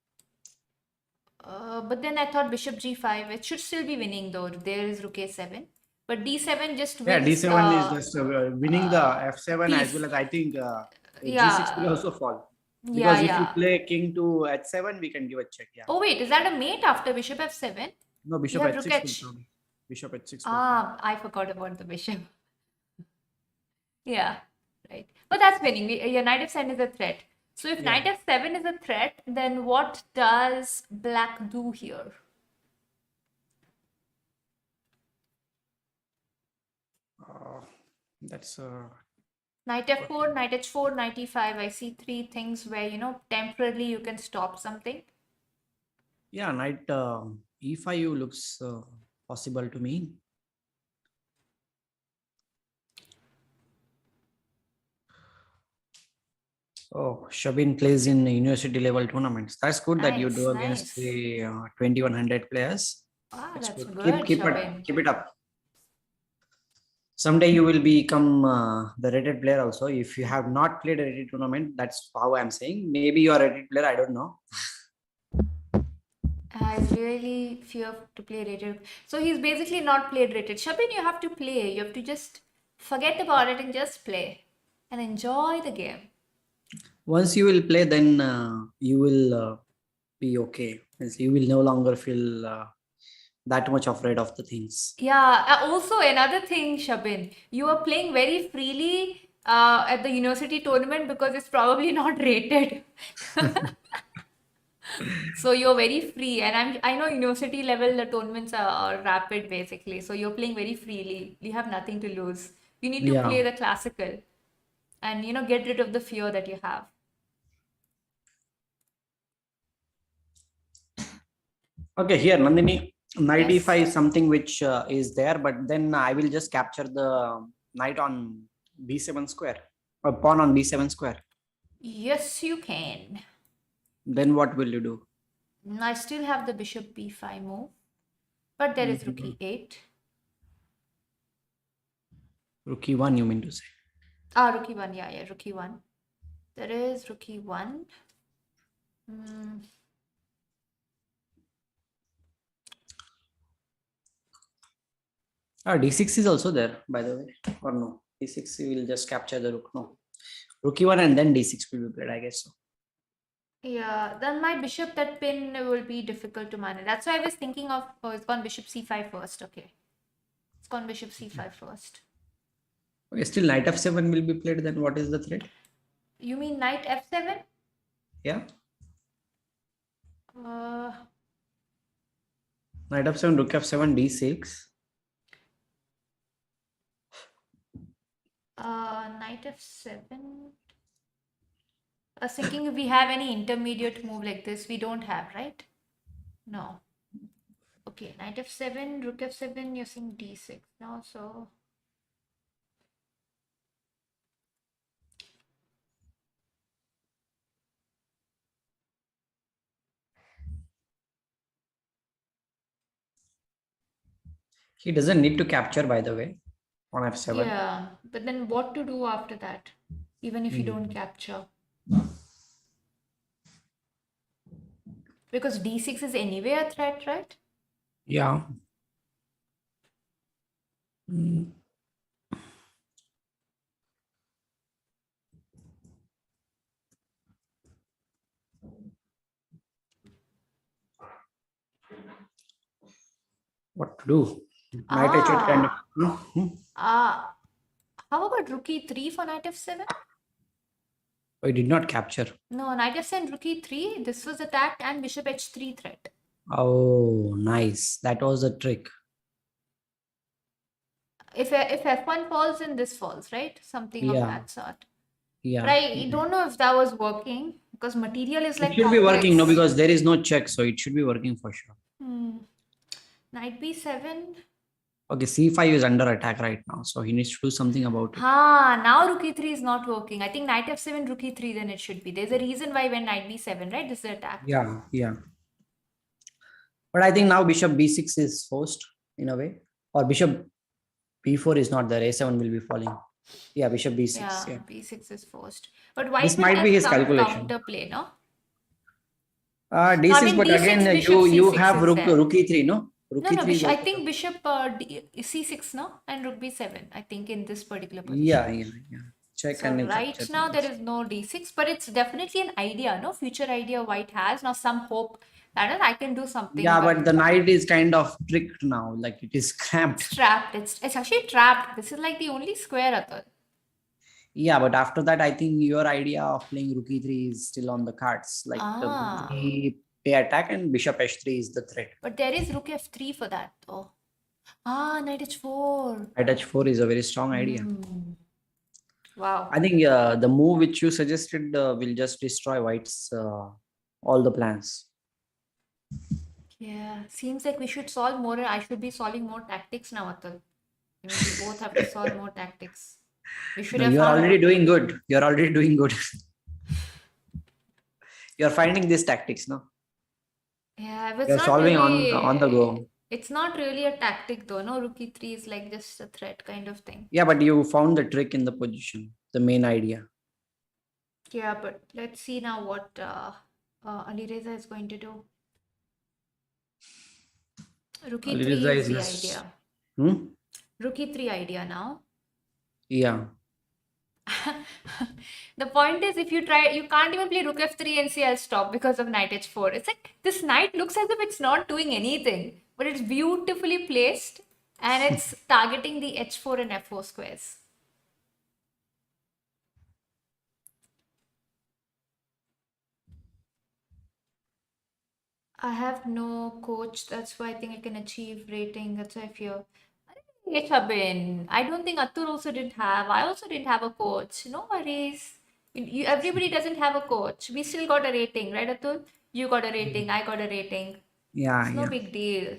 [SPEAKER 1] But then I thought bishop g5. It should still be winning though. There is rook a7. But d7 just
[SPEAKER 2] Yeah,
[SPEAKER 1] wins.
[SPEAKER 2] d7 is just winning the f7 as
[SPEAKER 1] piece.
[SPEAKER 2] well as I think
[SPEAKER 1] Yeah.
[SPEAKER 2] g6 will also fall. Because
[SPEAKER 1] Yeah,
[SPEAKER 2] if you
[SPEAKER 1] yeah.
[SPEAKER 2] play king to h7, we can give a check. Yeah.
[SPEAKER 1] Oh wait, is that a mate after bishop f7?
[SPEAKER 2] No, bishop
[SPEAKER 1] have
[SPEAKER 2] h6
[SPEAKER 1] rook
[SPEAKER 2] will
[SPEAKER 1] h.
[SPEAKER 2] come. Bishop h6 will come.
[SPEAKER 1] I forgot about the bishop. Yeah, right. But that's winning. Your knight f7 is a threat. So if knight f7 is a threat, then what does black do here?
[SPEAKER 2] That's
[SPEAKER 1] Knight f4, knight h4, knight e5. I see three things where, temporarily you can stop something.
[SPEAKER 2] yeah, knight e5 looks possible to me. Oh, Shabin plays in university level tournaments. That's good that you do against the 2100 players.
[SPEAKER 1] That's
[SPEAKER 2] good.
[SPEAKER 1] good,
[SPEAKER 2] Keep
[SPEAKER 1] Shabin.
[SPEAKER 2] keep it up. Someday you will become the rated player also. If you have not played a rated tournament, that's how I'm saying. Maybe you are a rated player, I don't know.
[SPEAKER 1] I really fear to play rated. So he's basically not played rated. Shabin, you have to play. You have to just forget about it and just play and enjoy the game.
[SPEAKER 2] Once you will play, then you will be okay. You will no longer feel that much afraid of the things.
[SPEAKER 1] Yeah, also another thing, Shabin, you are playing very freely at the university tournament because it's probably not rated. So you're very free, and I know university level the tournaments are rapid basically. So you're playing very freely. You have nothing to lose. You need to play the classical, and get rid of the fear that you have.
[SPEAKER 2] Okay, here Nandhini, knight
[SPEAKER 1] Yes.
[SPEAKER 2] e5 is something which is there, but then I will just capture the knight on b7 square or pawn on b7 square.
[SPEAKER 1] Yes, you can.
[SPEAKER 2] Then what will you do?
[SPEAKER 1] I still have the bishop b5 move, but there is rook e8.
[SPEAKER 2] Rook e1, you mean to say?
[SPEAKER 1] Rook e1, yeah, rook e1. There is rook e1. Hmm.
[SPEAKER 2] D6 is also there, by the way, or no? D6 will just capture the rook. No, rook e1 and then D6 will be played, I guess so.
[SPEAKER 1] Yeah, then my bishop that pin will be difficult to manage. That's why I was thinking of, oh, it's gone bishop c5 first. Okay. It's gone bishop c5 first.
[SPEAKER 2] Okay, still knight f7 will be played. Then what is the threat?
[SPEAKER 1] You mean knight f7?
[SPEAKER 2] Yeah,
[SPEAKER 1] Uh,
[SPEAKER 2] knight f7, rook f7, d6.
[SPEAKER 1] Knight f7. I was thinking if we have any intermediate move like this, we don't have, right? No. Okay, knight f7, rook f7 using d6 now, so
[SPEAKER 2] He doesn't need to capture, by the way, on f7.
[SPEAKER 1] yeah, but then what to do after that, even if you don't capture? Because d6 is anyway a threat, right?
[SPEAKER 2] Yeah. Mm. What to do? Knight h8 kind of.
[SPEAKER 1] Ah, how about rook e3 for knight f7?
[SPEAKER 2] I did not capture.
[SPEAKER 1] No, knight f7, rook e3. This was attacked and bishop h3 threat.
[SPEAKER 2] Oh, nice. That was a trick.
[SPEAKER 1] If f1 falls, then this falls, right? Something of
[SPEAKER 2] Yeah.
[SPEAKER 1] that sort. But
[SPEAKER 2] Yeah.
[SPEAKER 1] I don't know if that was working because material is
[SPEAKER 2] It
[SPEAKER 1] like
[SPEAKER 2] should be working, no,
[SPEAKER 1] complex.
[SPEAKER 2] because there is no check, so it should be working for sure.
[SPEAKER 1] Knight b7.
[SPEAKER 2] Okay, c5 is under attack right now, so he needs to do something about it.
[SPEAKER 1] Now rook e3 is not working. I think knight f7, rook e3, then it should be. There's a reason why when knight b7, right? This is attack.
[SPEAKER 2] Yeah, yeah. But I think now bishop b6 is forced in a way, or bishop b4 is not there. a7 will be falling. Yeah, bishop b6. Yeah.
[SPEAKER 1] b6 is forced. But white
[SPEAKER 2] This
[SPEAKER 1] will
[SPEAKER 2] might be
[SPEAKER 1] have
[SPEAKER 2] his
[SPEAKER 1] some
[SPEAKER 2] calculation.
[SPEAKER 1] counter play, no?
[SPEAKER 2] D6,
[SPEAKER 1] I mean,
[SPEAKER 2] but
[SPEAKER 1] d6,
[SPEAKER 2] again,
[SPEAKER 1] bishop
[SPEAKER 2] you
[SPEAKER 1] c6
[SPEAKER 2] have
[SPEAKER 1] is
[SPEAKER 2] rook
[SPEAKER 1] there.
[SPEAKER 2] e3, no? Rook
[SPEAKER 1] No,
[SPEAKER 2] e3 is
[SPEAKER 1] I
[SPEAKER 2] also
[SPEAKER 1] think bishop c6, no? And rook b7, I think in this particular
[SPEAKER 2] there.
[SPEAKER 1] position.
[SPEAKER 2] Yeah. Check
[SPEAKER 1] So
[SPEAKER 2] and then
[SPEAKER 1] right
[SPEAKER 2] capture.
[SPEAKER 1] now there is no d6, but it's definitely an idea, no? Future idea white has. Now some hope that is I can do something.
[SPEAKER 2] Yeah, but the knight is kind of tricked now, like it is
[SPEAKER 1] it's
[SPEAKER 2] cramped.
[SPEAKER 1] trapped. It's actually trapped. This is like the only square, Atul.
[SPEAKER 2] Yeah, but after that, I think your idea of playing rook e3 is still on the cards. Like
[SPEAKER 1] Ah.
[SPEAKER 2] he pay attack and bishop h3 is the threat.
[SPEAKER 1] But there is rook f3 for that, though. Knight h4.
[SPEAKER 2] Knight h4 is a very strong idea.
[SPEAKER 1] Wow.
[SPEAKER 2] I think the move which you suggested will just destroy white's all the plans.
[SPEAKER 1] Yeah, seems like we should solve more. I should be solving more tactics now, Atul. I mean, we both have to solve more tactics. We should
[SPEAKER 2] No,
[SPEAKER 1] have
[SPEAKER 2] you're
[SPEAKER 1] found
[SPEAKER 2] already doing good. You're already doing good. You're finding these tactics, no?
[SPEAKER 1] Yeah, but it's
[SPEAKER 2] You're
[SPEAKER 1] not
[SPEAKER 2] solving
[SPEAKER 1] really,
[SPEAKER 2] on the go.
[SPEAKER 1] It's not really a tactic though, no? Rook e3 is like just a threat kind of thing.
[SPEAKER 2] Yeah, but you found the trick in the position, the main idea.
[SPEAKER 1] Yeah, but let's see now what Alireza is going to do. Rook e3
[SPEAKER 2] Alireza
[SPEAKER 1] is
[SPEAKER 2] is
[SPEAKER 1] the
[SPEAKER 2] just-
[SPEAKER 1] idea.
[SPEAKER 2] Hmm?
[SPEAKER 1] Rook e3 idea now.
[SPEAKER 2] Yeah.
[SPEAKER 1] The point is, if you try, you can't even play rook f3 and say I'll stop because of knight h4. It's like this knight looks as if it's not doing anything, but it's beautifully placed and it's targeting the h4 and f4 squares. I have no coach. That's why I think I can achieve rating. That's why I fear. It's a win. I don't think Atul also didn't have. I also didn't have a coach. No worries. Everybody doesn't have a coach. We still got a rating, right, Atul? You got a rating. I got a rating.
[SPEAKER 2] Yeah,
[SPEAKER 1] It's no big deal.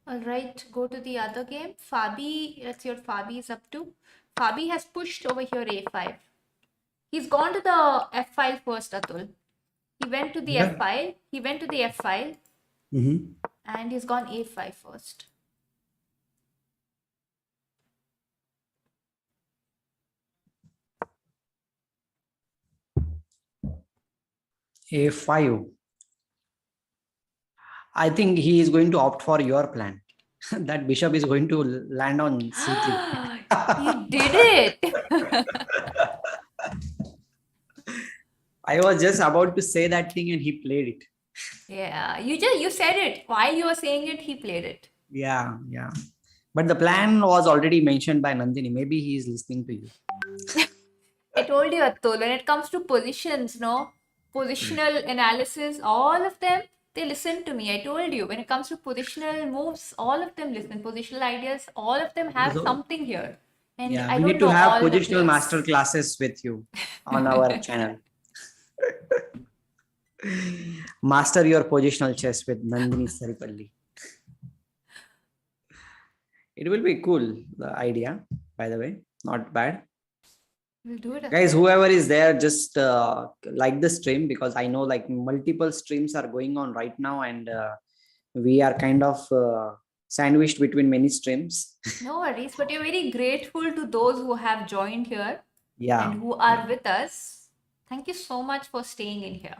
[SPEAKER 1] All right, go to the other game. Fabi, let's see what Fabi is up to. Fabi has pushed over here a5. He's gone to the f file first, Atul. He went to the
[SPEAKER 2] Yeah.
[SPEAKER 1] F file. He went to the F file,
[SPEAKER 2] Mm-hmm.
[SPEAKER 1] and he's gone A5 first.
[SPEAKER 2] A5. I think he is going to opt for your plan. That bishop is going to land on C3.
[SPEAKER 1] He did it.
[SPEAKER 2] I was just about to say that thing and he played it.
[SPEAKER 1] Yeah, you said it. While you were saying it, he played it.
[SPEAKER 2] Yeah, yeah. But the plan was already mentioned by Nandhini. Maybe he is listening to you.
[SPEAKER 1] I told you, Atul, when it comes to positions, positional analysis, all of them, they listen to me. I told you, when it comes to positional moves, all of them listen. Positional ideas, all of them have
[SPEAKER 2] So,
[SPEAKER 1] something here. And
[SPEAKER 2] yeah,
[SPEAKER 1] I
[SPEAKER 2] we
[SPEAKER 1] don't
[SPEAKER 2] need to
[SPEAKER 1] know
[SPEAKER 2] have
[SPEAKER 1] all the
[SPEAKER 2] positional
[SPEAKER 1] players.
[SPEAKER 2] master classes with you on our channel. Master your positional chess with Nandhini Saripalli. It will be cool, the idea, by the way. Not bad.
[SPEAKER 1] We'll do it.
[SPEAKER 2] Guys, whoever is there, just like the stream, because I know like multiple streams are going on right now, and we are kind of sandwiched between many streams.
[SPEAKER 1] No worries, but you're very grateful to those who have joined here
[SPEAKER 2] Yeah,
[SPEAKER 1] and who are with us. Thank you so much for staying in here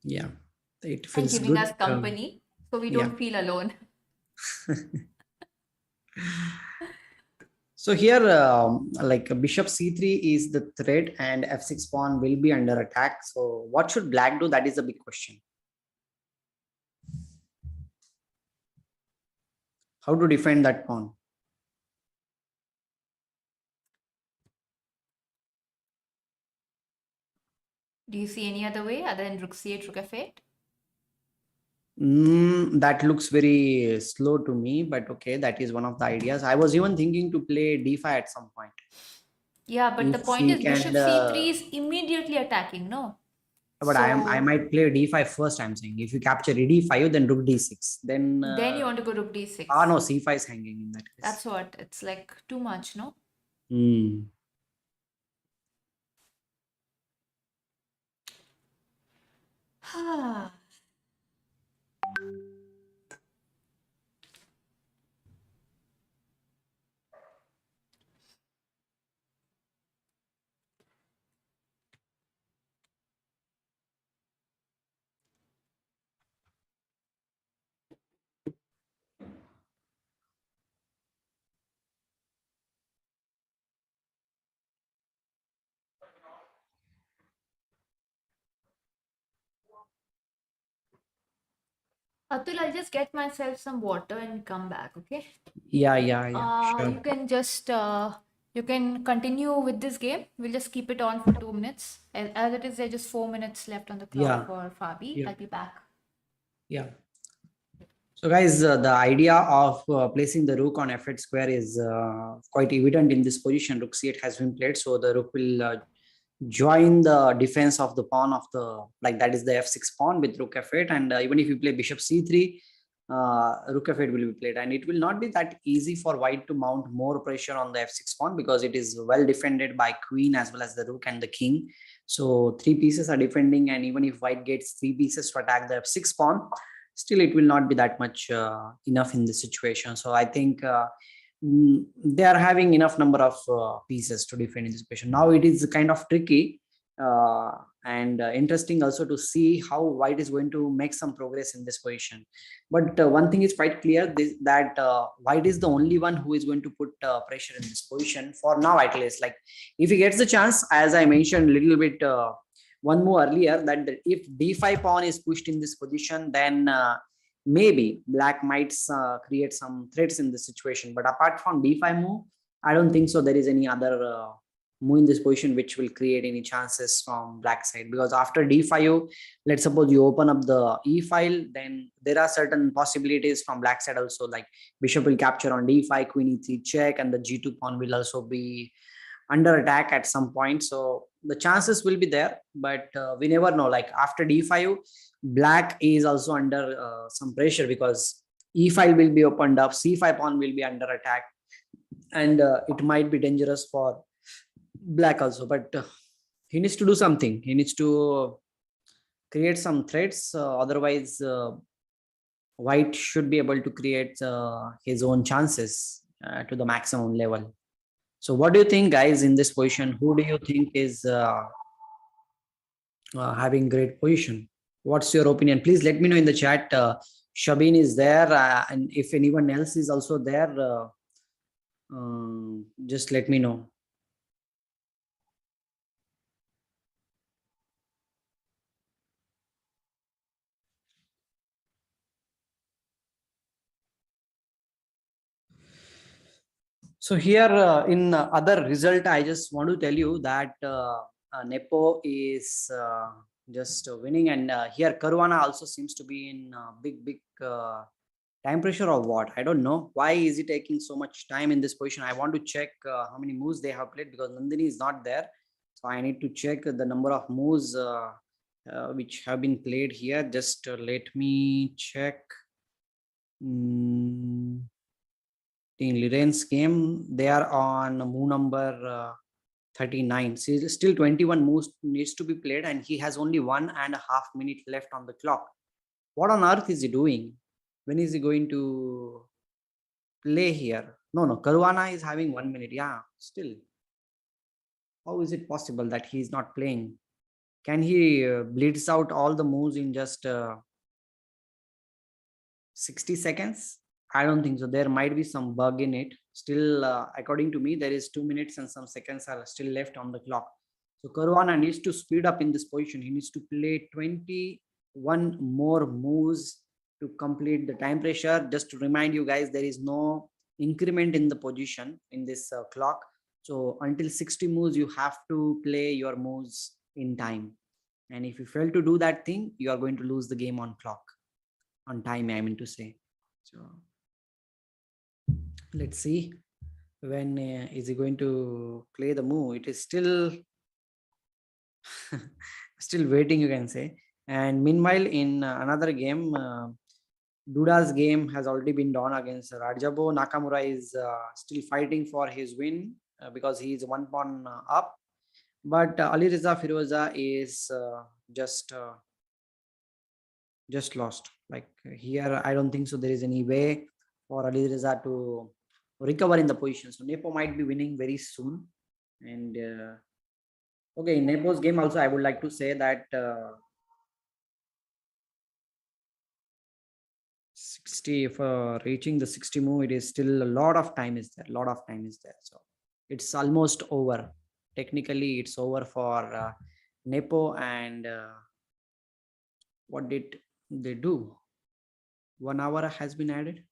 [SPEAKER 2] yeah, it
[SPEAKER 1] and
[SPEAKER 2] feels
[SPEAKER 1] giving
[SPEAKER 2] good.
[SPEAKER 1] us company so we
[SPEAKER 2] Yeah.
[SPEAKER 1] don't feel alone.
[SPEAKER 2] So here, like bishop c3 is the threat, and f6 pawn will be under attack. So what should black do? That is the big question. How to defend that pawn?
[SPEAKER 1] Do you see any other way other than rook c8, rook f8?
[SPEAKER 2] That looks very slow to me, but okay, that is one of the ideas. I was even thinking to play d5 at some point.
[SPEAKER 1] Yeah, but the
[SPEAKER 2] If
[SPEAKER 1] point
[SPEAKER 2] he
[SPEAKER 1] is bishop
[SPEAKER 2] can,
[SPEAKER 1] c3 is immediately attacking, no?
[SPEAKER 2] but I
[SPEAKER 1] So
[SPEAKER 2] might play d5 first. I'm saying if you capture d5, then rook d6.
[SPEAKER 1] then you want to go rook d6.
[SPEAKER 2] No, c5 is hanging in that case.
[SPEAKER 1] That's what. It's like too much, no?
[SPEAKER 2] Hmm.
[SPEAKER 1] Atul, I'll just get myself some water and come back, okay?
[SPEAKER 2] Yeah, sure.
[SPEAKER 1] You can just you can continue with this game. We'll just keep it on for 2 minutes. As it is, there's just 4 minutes left on the clock
[SPEAKER 2] Yeah,
[SPEAKER 1] for Fabi.
[SPEAKER 2] yeah,
[SPEAKER 1] I'll be back.
[SPEAKER 2] yeah. So guys, the idea of placing the rook on f8 square is quite evident in this position. Rook c8 has been played, so the rook will join the defense of the pawn of the, like that is the f6 pawn with rook f8, and even if you play bishop c3, rook f8 will be played, and it will not be that easy for white to mount more pressure on the f6 pawn because it is well defended by queen as well as the rook and the king. So three pieces are defending, and even if white gets three pieces to attack the f6 pawn, still it will not be that much enough in this situation. So I think they are having enough number of pieces to defend in this position. Now it is kind of tricky and interesting also to see how white is going to make some progress in this position. But one thing is quite clear, that white is the only one who is going to put pressure in this position for now, at least. Like if he gets the chance, as I mentioned a little bit one more earlier, that if d5 pawn is pushed in this position, then maybe black might create some threats in this situation. But apart from d5 move, I don't think so there is any other move in this position which will create any chances from black side, because after d5, let's suppose you open up the e file, then there are certain possibilities from black side also, like bishop will capture on d5, queen e3 check, and the g2 pawn will also be under attack at some point. So the chances will be there, but we never know. Like after d5, black is also under some pressure because e file will be opened up, c5 pawn will be under attack, and it might be dangerous for black also. But he needs to do something. He needs to create some threats. Otherwise, White should be able to create his own chances to the maximum level. So, what do you think, guys, in this position? Who do you think is having great position? What's your opinion? Please let me know in the chat. Shabin is there, and if anyone else is also there, just let me know. So here in other result, I just want to tell you that Nepo is just winning, and here Caruana also seems to be in big time pressure or what. I don't know why is he taking so much time in this position. I want to check how many moves they have played because Nandhini is not there, so I need to check the number of moves which have been played here. Just let me check. In Liren's game, they are on move number 39. Still 21 moves needs to be played, and he has only 1.5 minutes left on the clock. What on earth is he doing? When is he going to play here? No, Caruana is having 1 minute. Yeah, still. How is it possible that he is not playing? Can he blitz out all the moves in just 60 seconds? I don't think so. There might be some bug in it. Still, according to me, there is 2 minutes and some seconds are still left on the clock. So Caruana needs to speed up in this position. He needs to play 21 more moves to complete the time pressure. Just to remind you guys, there is no increment in the position in this clock. So until 60 moves, you have to play your moves in time. And if you fail to do that thing, you are going to lose the game on clock, on time, I mean to say. So let's see when is he going to play the move. It is still still waiting, you can say. And meanwhile, in another game, Duda's game has already been done against Radjabov. Nakamura is still fighting for his win because he is 1 pawn up. But Alireza Firouzja is just lost. Like here, I don't think so. There is any way for Alireza to recover in the position. So Nepo might be winning very soon. And okay, in Nepo's game also, I would like to say that 60 for reaching the 60 move, it is still a lot of time is there. Lot of time is there. So it's almost over. Technically, it's over for Nepo. And what did they do? 1 hour has been added.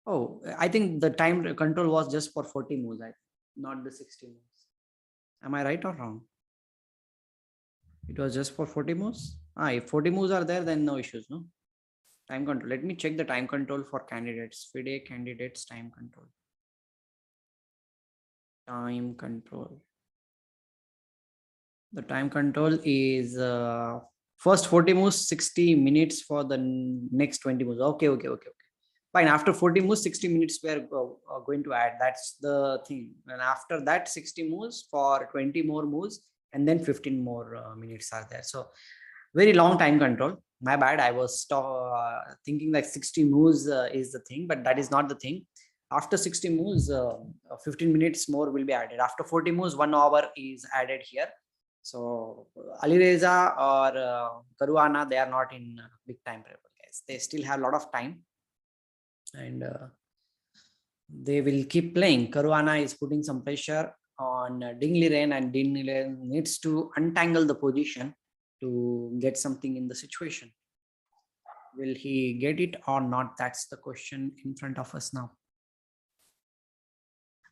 [SPEAKER 2] Oh, I think the time control was just for 40 moves, not the 60 moves. Am I right or wrong? It was just for 40 moves. If 40 moves are there, then no issues, no? Time control. Let me check the time control for candidates. FIDE candidates time control. Time control. The time control is first 40 moves, 60 minutes for the next 20 moves. Okay. Fine. After 40 moves, 60 minutes we are going to add. That's the thing. And after that, 60 moves for 20 more moves, and then 15 more minutes are there. So very long time control. My bad. I was thinking like 60 moves is the thing, but that is not the thing. After 60 moves, 15 minutes more will be added. After 40 moves, 1 hour is added here. So Alireza or Caruana, they are not in big time pressure, guys. They still have a lot of time, and they will keep playing. Caruana is putting some pressure on Liren, and Liren needs to untangle the position to get something in the situation. Will he get it or not? That's the question in front of us now.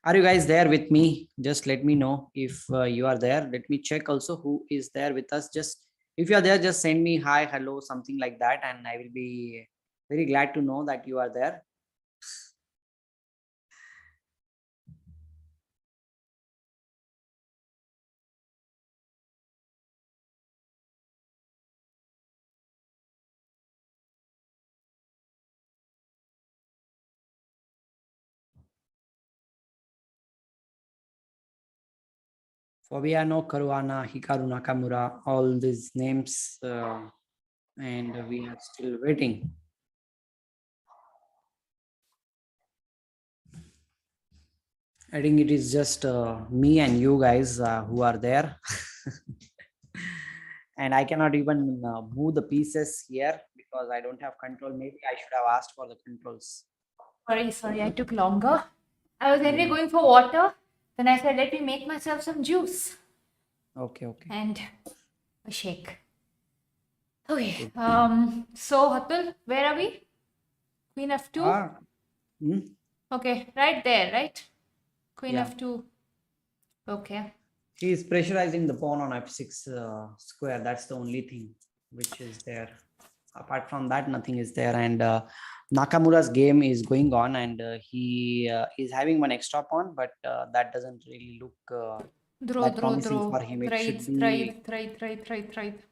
[SPEAKER 2] Are you guys there with me? Just let me know if you are there. Let me check also who is there with us. Just if you are there, just send me hi, hello, something like that, and I will be very glad to know that you are there. Fabiano, Caruana, Hikaru, Nakamura, all these names, and we are still waiting. I think it is just me and you guys who are there. And I cannot even move the pieces here because I don't have control. Maybe I should have asked for the controls.
[SPEAKER 1] Sorry, I took longer. I was anyway going for water. Then I said, let me make myself some juice.
[SPEAKER 2] Okay.
[SPEAKER 1] And a shake. Okay. So Atul, where are we? Queen F2? Okay, right there, right? Queen
[SPEAKER 2] Yeah.
[SPEAKER 1] F2. Okay.
[SPEAKER 2] He is pressurizing the pawn on F6 square. That's the only thing which is there. Apart from that, nothing is there. And Nakamura's game is going on, and he is having one extra pawn, but that doesn't really look that promising for him. It should be,
[SPEAKER 1] Thrive.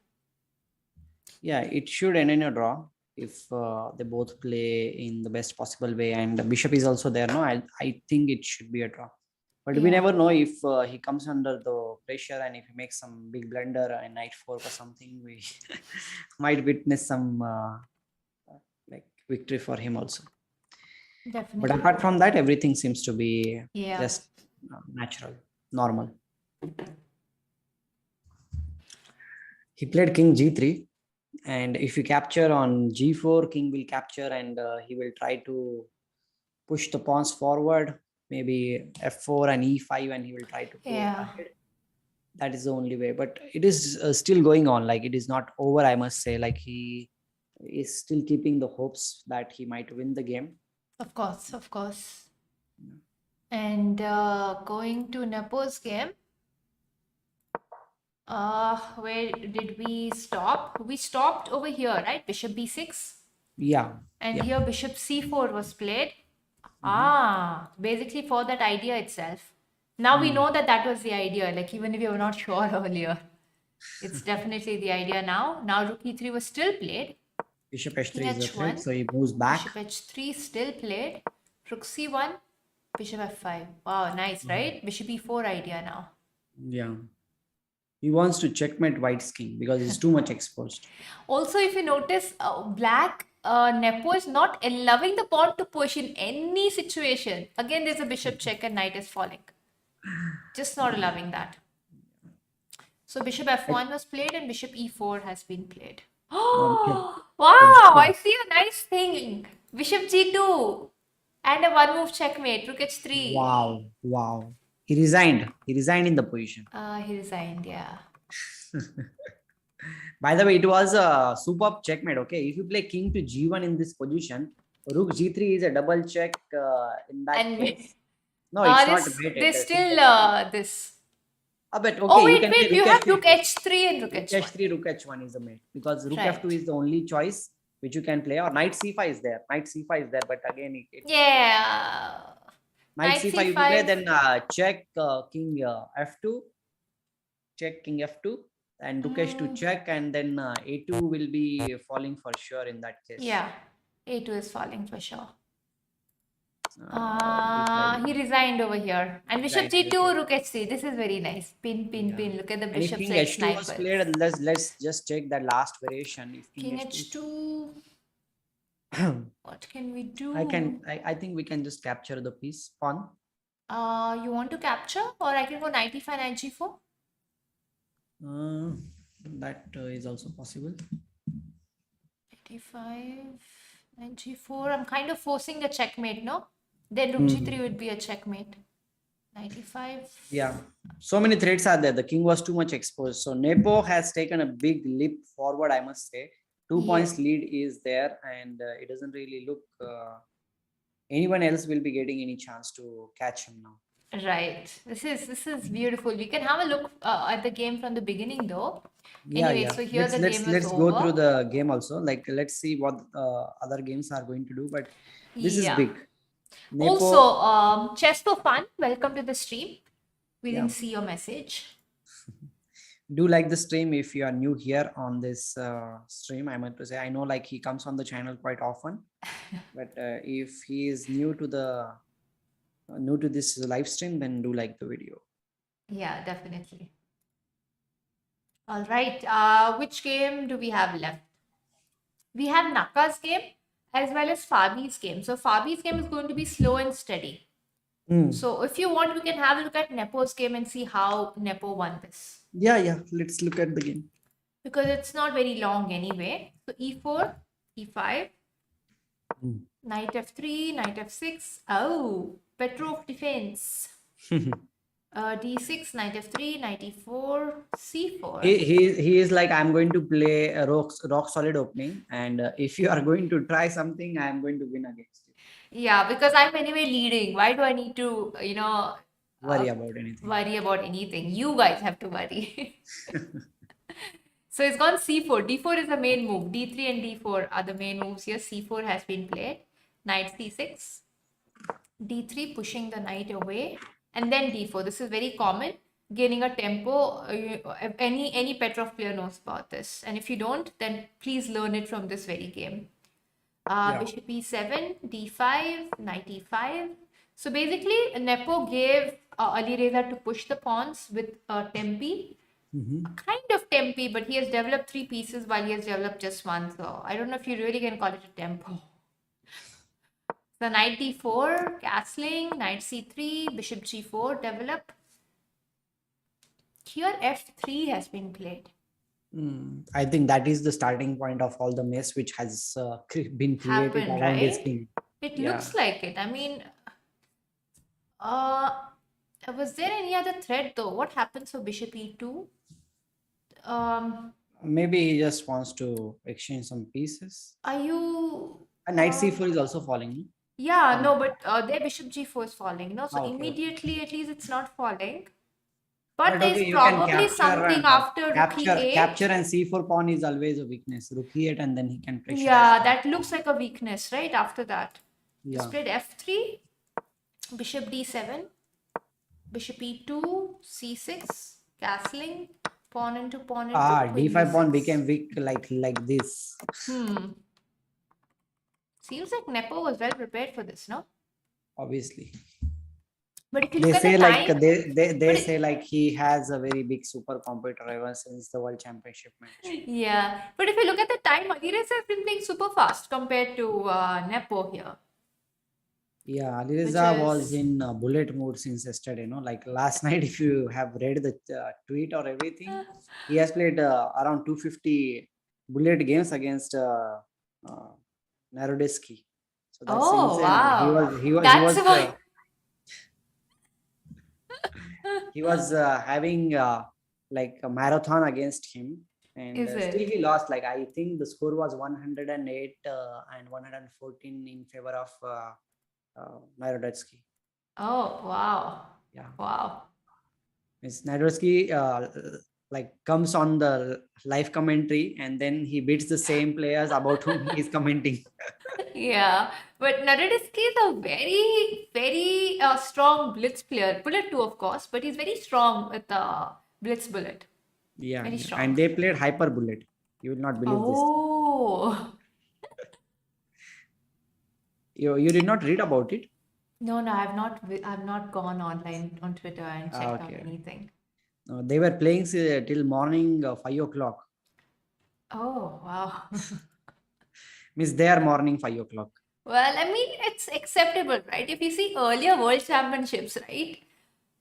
[SPEAKER 2] yeah, it should end in a draw if they both play in the best possible way. And the bishop is also there. No, I think it should be a draw. But we never know if he comes under the pressure and if he makes some big blunder and knight 4 or something, we might witness some like victory for him also.
[SPEAKER 1] Definitely.
[SPEAKER 2] But apart from that, everything seems to be just natural, normal. He played king g3, and if you capture on g4, king will capture, and he will try to push the pawns forward. Maybe f4 and e5, and he will try to go ahead. That is the only way. But it is still going on. Like, it is not over, I must say. Like, he is still keeping the hopes that he might win the game.
[SPEAKER 1] Of course. And going to Nepo's game. Where did we stop? We stopped over here, right? Bishop b6.
[SPEAKER 2] Yeah.
[SPEAKER 1] And here bishop c4 was played. Basically for that idea itself. Now we know that was the idea, like even if you were not sure earlier. It's definitely the idea now. Now rook e3 was still played.
[SPEAKER 2] Bishop h3 is the threat, so he moves back.
[SPEAKER 1] Bishop h3 still played. Rook c1, bishop f5. Wow, nice, right? Bishop e4 idea now.
[SPEAKER 2] Yeah. He wants to checkmate white's king because he's too much exposed.
[SPEAKER 1] Also, if you notice, black Nepo is not allowing the pawn to push in any situation. Again, there's a bishop check and knight is falling. Just not allowing that. So bishop f1 was played and bishop e4 has been played. Oh, wow! I see a nice thing. Bishop g2 and a one-move checkmate. Rook h3.
[SPEAKER 2] Wow. He resigned. He resigned in the position.
[SPEAKER 1] He resigned, yeah.
[SPEAKER 2] By the way, it was a superb checkmate. Okay, if you play king to g1 in this position, rook g3 is a double check in that case. No, it's not mated.
[SPEAKER 1] There's still this.
[SPEAKER 2] But okay,
[SPEAKER 1] wait, you have rook h3 and rook h1.
[SPEAKER 2] h3, rook h1 is the mate because rook f2 is the only choice which you can play, or knight c5 is there. Knight c5 is there, but again, knight c5 you play, then check king f2, check king f2, and rook h2 check, and then a2 will be falling for sure in that case.
[SPEAKER 1] Yeah, a2 is falling for sure. He resigned over here. And bishop g2, rook h3. This is very nice. Pin. Look at the bishop.
[SPEAKER 2] King h2 was played, and let's just check that last variation. If
[SPEAKER 1] king h2. What can we do?
[SPEAKER 2] I think we can just capture the piece pawn.
[SPEAKER 1] You want to capture, or I can go knight e5, knight g4?
[SPEAKER 2] That is also possible.
[SPEAKER 1] Knight e5, knight g4. I'm kind of forcing a checkmate, no? Then rook g3 would be a checkmate. Knight e5.
[SPEAKER 2] Yeah. So many threats are there. The king was too much exposed. So Nepo has taken a big leap forward, I must say. 2 points lead is there, and it doesn't really look anyone else will be getting any chance to catch him now.
[SPEAKER 1] Right. This is beautiful. We can have a look at the game from the beginning, though. So here
[SPEAKER 2] let's go through the game also. Like, let's see what other games are going to do. But this is big.
[SPEAKER 1] Nepo... Also, chess for fun. Welcome to the stream. We didn't see your message.
[SPEAKER 2] Do like the stream if you are new here on this stream. I meant to say, I know like he comes on the channel quite often, but if he is new to this live stream, then do like the video.
[SPEAKER 1] Yeah, definitely. All right. Which game do we have left? We have Naka's game as well as Fabi's game. So Fabi's game is going to be slow and steady.
[SPEAKER 2] Hmm.
[SPEAKER 1] So if you want, we can have a look at Nepo's game and see how Nepo won this.
[SPEAKER 3] Yeah. Let's look at the game.
[SPEAKER 1] Because it's not very long anyway. So e4, e5,
[SPEAKER 2] Hmm.
[SPEAKER 1] knight f3, knight f6. Oh, Petrov defense. D6, knight f3, knight e4, c4.
[SPEAKER 2] He is like, I'm going to play a rock solid opening, and if you are going to try something, I'm going to win against you.
[SPEAKER 1] Yeah, because I'm anyway leading. Why do I need to,
[SPEAKER 2] Worry about anything.
[SPEAKER 1] worry about anything? You guys have to worry. So it's gone c4. d4 is the main move. d3 and d4 are the main moves here. c4 has been played. Knight c6. d3 pushing the knight away. And then d4. This is very common. Gaining a tempo. Any Petrov player knows about this. And if you don't, then please learn it from this very game.
[SPEAKER 2] Yeah.
[SPEAKER 1] Bishop e7, d5, knight e5. So basically, Nepo gave Alireza to push the pawns with tempi. Kind of tempi, but he has developed 3 pieces while he has developed just one. So I don't know if you really can call it a tempo. So knight d4, castling, knight c3, bishop g4 develop. Here f3 has been played.
[SPEAKER 2] I think that is the starting point of all the mess which has been created
[SPEAKER 1] Happened,
[SPEAKER 2] around this
[SPEAKER 1] right?
[SPEAKER 2] game.
[SPEAKER 1] It
[SPEAKER 2] Yeah.
[SPEAKER 1] looks like it. I mean, was there any other threat though? What happens for bishop e2?
[SPEAKER 2] Maybe he just wants to exchange some pieces.
[SPEAKER 1] Are you?
[SPEAKER 2] And knight c4 is also falling. No?
[SPEAKER 1] Yeah, no, but their bishop g4 is falling, so
[SPEAKER 2] Okay.
[SPEAKER 1] immediately at least it's not falling. But
[SPEAKER 2] But
[SPEAKER 1] there's
[SPEAKER 2] okay, you can
[SPEAKER 1] probably
[SPEAKER 2] capture
[SPEAKER 1] something
[SPEAKER 2] and
[SPEAKER 1] after rook
[SPEAKER 2] capture
[SPEAKER 1] e8.
[SPEAKER 2] and c4 pawn is always a weakness. Rook e8 and then he can pressurize.
[SPEAKER 1] Yeah, that looks like a weakness, right? After that.
[SPEAKER 2] Yeah.
[SPEAKER 1] Just played f3, bishop d7, bishop e2, c6, castling, pawn into queen
[SPEAKER 2] d5 pawn
[SPEAKER 1] d6.
[SPEAKER 2] became weak like this.
[SPEAKER 1] Seems like Nepo was well prepared for this, no?
[SPEAKER 2] Obviously.
[SPEAKER 1] But if you
[SPEAKER 2] They
[SPEAKER 1] look at
[SPEAKER 2] say
[SPEAKER 1] the
[SPEAKER 2] like
[SPEAKER 1] time,
[SPEAKER 2] they say like he has a very big super computer ever since the world championship match.
[SPEAKER 1] yeah. But if you look at the time, Alireza has been playing super fast compared to Nepo here.
[SPEAKER 2] Yeah, Alireza
[SPEAKER 1] Which
[SPEAKER 2] was
[SPEAKER 1] is-
[SPEAKER 2] in bullet mode since yesterday. Like last night, if you have read the tweet or everything, he has played around 250 bullet games against Narodetsky. So that's
[SPEAKER 1] Oh,
[SPEAKER 2] insane.
[SPEAKER 1] wow.
[SPEAKER 2] He was
[SPEAKER 1] That's why.
[SPEAKER 2] he was having like a marathon against him, and
[SPEAKER 1] Is
[SPEAKER 2] still
[SPEAKER 1] it?
[SPEAKER 2] he lost. Like I think the score was 108 and 114 in favor of Narodetsky.
[SPEAKER 1] Oh, wow.
[SPEAKER 2] Yeah.
[SPEAKER 1] Wow.
[SPEAKER 2] Miss Narodetsky like comes on the live commentary and then he beats the same players about whom he is commenting.
[SPEAKER 1] Yeah. But Narodetsky is a very, very strong blitz player. Bullet too, of course, but he's very strong with the blitz bullet.
[SPEAKER 2] Yeah,
[SPEAKER 1] Very
[SPEAKER 2] yeah.
[SPEAKER 1] strong.
[SPEAKER 2] And they played hyper bullet. You will not believe this.
[SPEAKER 1] Oh.
[SPEAKER 2] You did not read about it?
[SPEAKER 1] No, I've not gone online on Twitter and checked out
[SPEAKER 2] Okay.
[SPEAKER 1] anything.
[SPEAKER 2] No, they were playing till morning 5 o'clock.
[SPEAKER 1] Oh, wow.
[SPEAKER 2] Means their morning 5 o'clock.
[SPEAKER 1] Well, I mean, it's acceptable, right? If you see earlier world championships, right?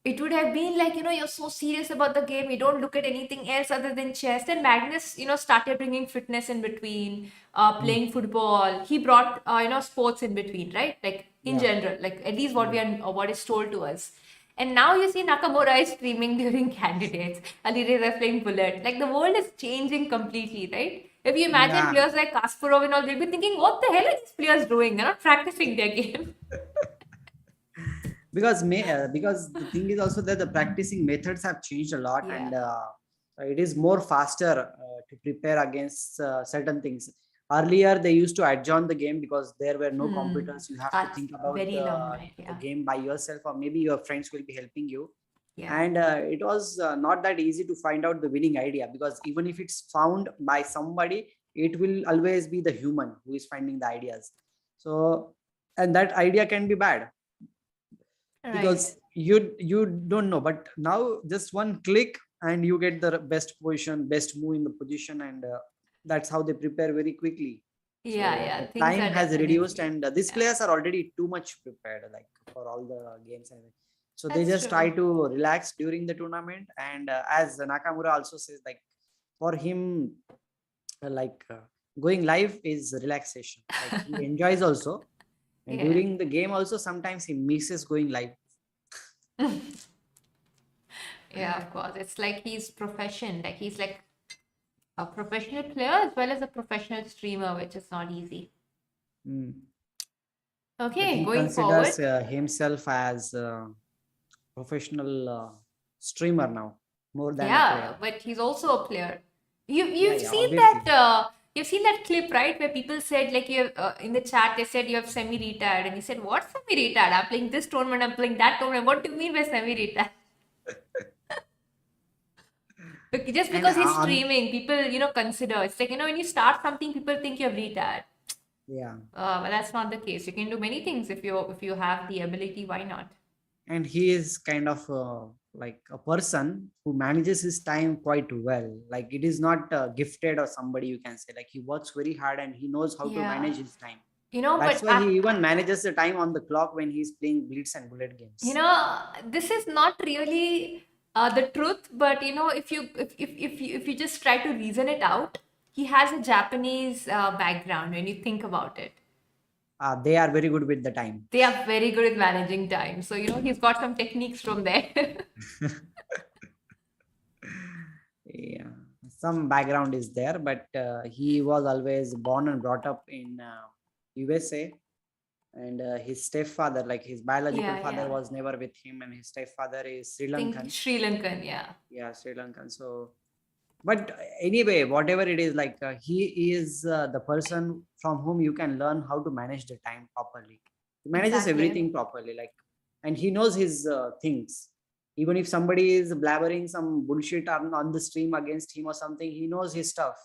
[SPEAKER 1] It would have been like, you're so serious about the game, you don't look at anything else other than chess. Then Magnus, started bringing fitness in between, playing football. He brought, sports in between, right? Like in
[SPEAKER 2] Yeah.
[SPEAKER 1] general, like at least what is told to us. And now you see Nakamura is streaming during candidates. Alireza is playing bullet. Like the world is changing completely, right? If you imagine
[SPEAKER 2] Yeah.
[SPEAKER 1] players like Kasparov and all, they'll be thinking, what the hell are these players doing? They're not practicing their game.
[SPEAKER 2] Because the thing is also that the practicing methods have changed a lot, and it is more faster to prepare against certain things. Earlier they used to adjourn the game because there were no computers. You have to
[SPEAKER 1] That's
[SPEAKER 2] think about
[SPEAKER 1] very long night,
[SPEAKER 2] the
[SPEAKER 1] yeah.
[SPEAKER 2] game by yourself, or maybe your friends will be helping you.
[SPEAKER 1] Yeah.
[SPEAKER 2] And it was not that easy to find out the winning idea, because even if it's found by somebody, it will always be the human who is finding the ideas. So, and that idea can be bad, because you don't know, but now just one click and you get the best position, best move in the position, and that's how they prepare very quickly.
[SPEAKER 1] Yeah,
[SPEAKER 2] The
[SPEAKER 1] things
[SPEAKER 2] time
[SPEAKER 1] are
[SPEAKER 2] has reduced,
[SPEAKER 1] definitely.
[SPEAKER 2] and these
[SPEAKER 1] Yeah.
[SPEAKER 2] players are already too much prepared, like for all the games. And so they
[SPEAKER 1] That's
[SPEAKER 2] just try
[SPEAKER 1] true.
[SPEAKER 2] to relax during the tournament. And as Nakamura also says, like for him, going live is relaxation. Like he enjoys also, and
[SPEAKER 1] Yeah.
[SPEAKER 2] during the game also sometimes he misses going live.
[SPEAKER 1] Yeah, of course. It's like he's profession. Like he's like a professional player as well as a professional streamer, which is not easy.
[SPEAKER 2] Mm. But
[SPEAKER 1] Okay,
[SPEAKER 2] he
[SPEAKER 1] going forward.
[SPEAKER 2] considers himself as a professional streamer now, more than a
[SPEAKER 1] Yeah,
[SPEAKER 2] player.
[SPEAKER 1] but he's also a player. You've
[SPEAKER 2] Yeah,
[SPEAKER 1] you've
[SPEAKER 2] yeah,
[SPEAKER 1] seen
[SPEAKER 2] obviously.
[SPEAKER 1] that you've seen that clip, right? Where people said like you in the chat they said you have semi-retired, and he said, "What semi-retired? I'm playing this tournament, I'm playing that tournament. What do you mean by semi-retired?" Just
[SPEAKER 2] And
[SPEAKER 1] because he's
[SPEAKER 2] on
[SPEAKER 1] streaming, people consider it's like when you start something, people think you're retired.
[SPEAKER 2] yeah,
[SPEAKER 1] But that's not the case. You can do many things if you have the ability. Why not?
[SPEAKER 2] and he is kind of like a person who manages his time quite well. Like it is not gifted or somebody you can say. Like he works very hard and he knows how to
[SPEAKER 1] Yeah,
[SPEAKER 2] manage his time.
[SPEAKER 1] but
[SPEAKER 2] That's why he even manages the time on the clock when he's playing Blitz and Bullet games.
[SPEAKER 1] this is not really the truth, but if you just try to reason it out, he has a Japanese background when you think about it.
[SPEAKER 2] They are very good with the time.
[SPEAKER 1] They are very good at managing time. So, he's got some techniques from there.
[SPEAKER 2] Yeah, some background is there, but he was always born and brought up in USA, and his stepfather, like his biological
[SPEAKER 1] Yeah,
[SPEAKER 2] father,
[SPEAKER 1] yeah.
[SPEAKER 2] was never with him, and his stepfather is Sri
[SPEAKER 1] Think
[SPEAKER 2] Lankan.
[SPEAKER 1] Sri Lankan, yeah.
[SPEAKER 2] Yeah, Sri Lankan. So, but anyway, whatever it is, like he is the person from whom you can learn how to manage the time properly. He manages
[SPEAKER 1] Exactly.
[SPEAKER 2] everything properly, like, and he knows his things. Even if somebody is blabbering some bullshit on the stream against him or something, he knows his stuff,